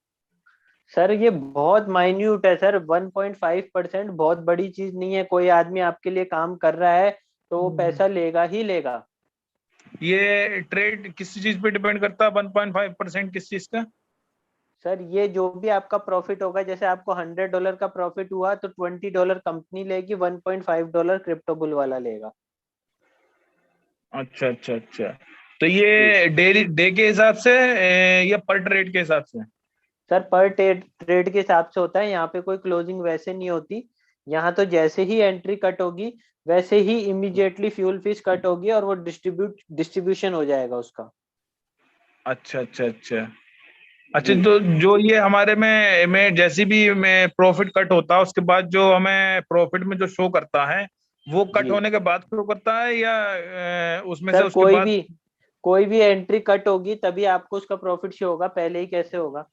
सर, ये बहुत माइन्यूट है सर, 1.5%, बहुत बड़ी चीज नहीं है। कोई आदमी आपके लिए काम कर रहा है तो वो पैसा लेगा ही लेगा। ये ट्रेड किस चीज पे डिपेंड करता है, 1.5% किस चीज का? सर ये जो भी आपका प्रॉफिट होगा, जैसे आपको $100 का प्रॉफिट हुआ तो $20 कंपनी लेगी, $1.5 क्रिप्टोबुल वाला लेगा। अच्छा अच्छा अच्छा। तो जी ये डेली डे के हिसाब से या पर ट्रेड के हिसाब से? सर, पर ट्रेड ट्रेड के हिसाब से होता है, यहाँ पे कोई क्लोजिंग वैसे नहीं होती। यहाँ तो जैसे ही एंट्री कट होगी वैसे ही इमीडिएटली फ्यूल फीस कट होगी और वो डिस्ट्रीब्यूशन हो जाएगा उसका। अच्छा अच्छा अच्छा। अच्छा, जी तो जो ये हमारे में जैसी भी में प्रॉफिट कट होता है उसके बाद जो हमें प्रॉफिट में जो शो करता है वो कट जी होने के बाद शो करता है या उसमें से सर, उसके बाद? कोई भी एंट्री कट होगी तभी आपको उसका प्रॉफिट शो होगा, पहले ही कैसे होगा?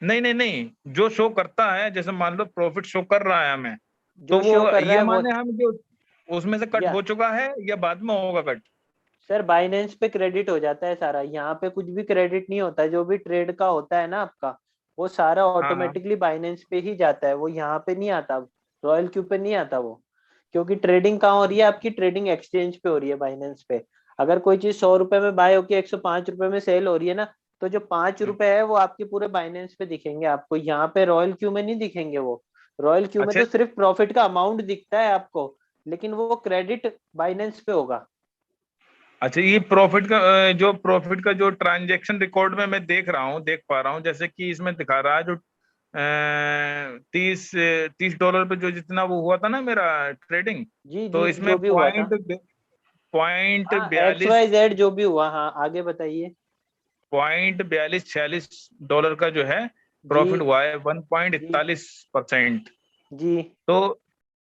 नहीं नहीं नहीं, जो शो करता है, जैसे मान लो प्रॉफिट शो कर रहा है हमें, तो जो वो शो कर रहा ये है वो, माने हम जो उसमें से कट या हो चुका है या बाद में होगा कट? सर बाइनेंस पे क्रेडिट हो जाता है सारा, यहाँ पे कुछ भी क्रेडिट नहीं होता है। जो भी ट्रेड का होता है ना आपका, वो सारा हाँ हाँ। ऑटोमेटिकली बाइनेंस पे ही जाता है, वो यहाँ पे नहीं आता, रॉयल क्यू पे नहीं आता वो। क्योंकि ट्रेडिंग कहाँ हो रही है आपकी? ट्रेडिंग एक्सचेंज पे हो रही है, बाइनेंस पे। अगर कोई चीज 100 रुपए में बाय होके 105 रुपए में सेल हो रही है ना, तो जो 5 रुपए है वो आपके पूरे बाइनेंस पे दिखेंगे आपको, यहाँ पे रॉयल क्यू में नहीं दिखेंगे वो। रॉयल क्यू में अच्छा तो सिर्फ प्रॉफिट का अमाउंट दिखता है आपको, लेकिन वो क्रेडिट बाइनेंस पे होगा। अच्छा, ये प्रॉफिट का जो प्रॉफिट का जो ट्रांजैक्शन रिकॉर्ड में मैं देख रहा हूँ, देख पा रहा हूँ, जैसे कि इसमें दिखा रहा है जो 30 $30 पे जो जितना वो हुआ था ना मेरा ट्रेडिंग, जी तो जी, इसमें जो भी हुआ था। पॉइंट हाँ, एक्स बयालीस वाई जेड जो भी हुआ, हाँ आगे बताइए। $46 का जो है जी प्रॉफिट हुआ है, वन पॉइंट जी इकतालीस परसेंट जी। तो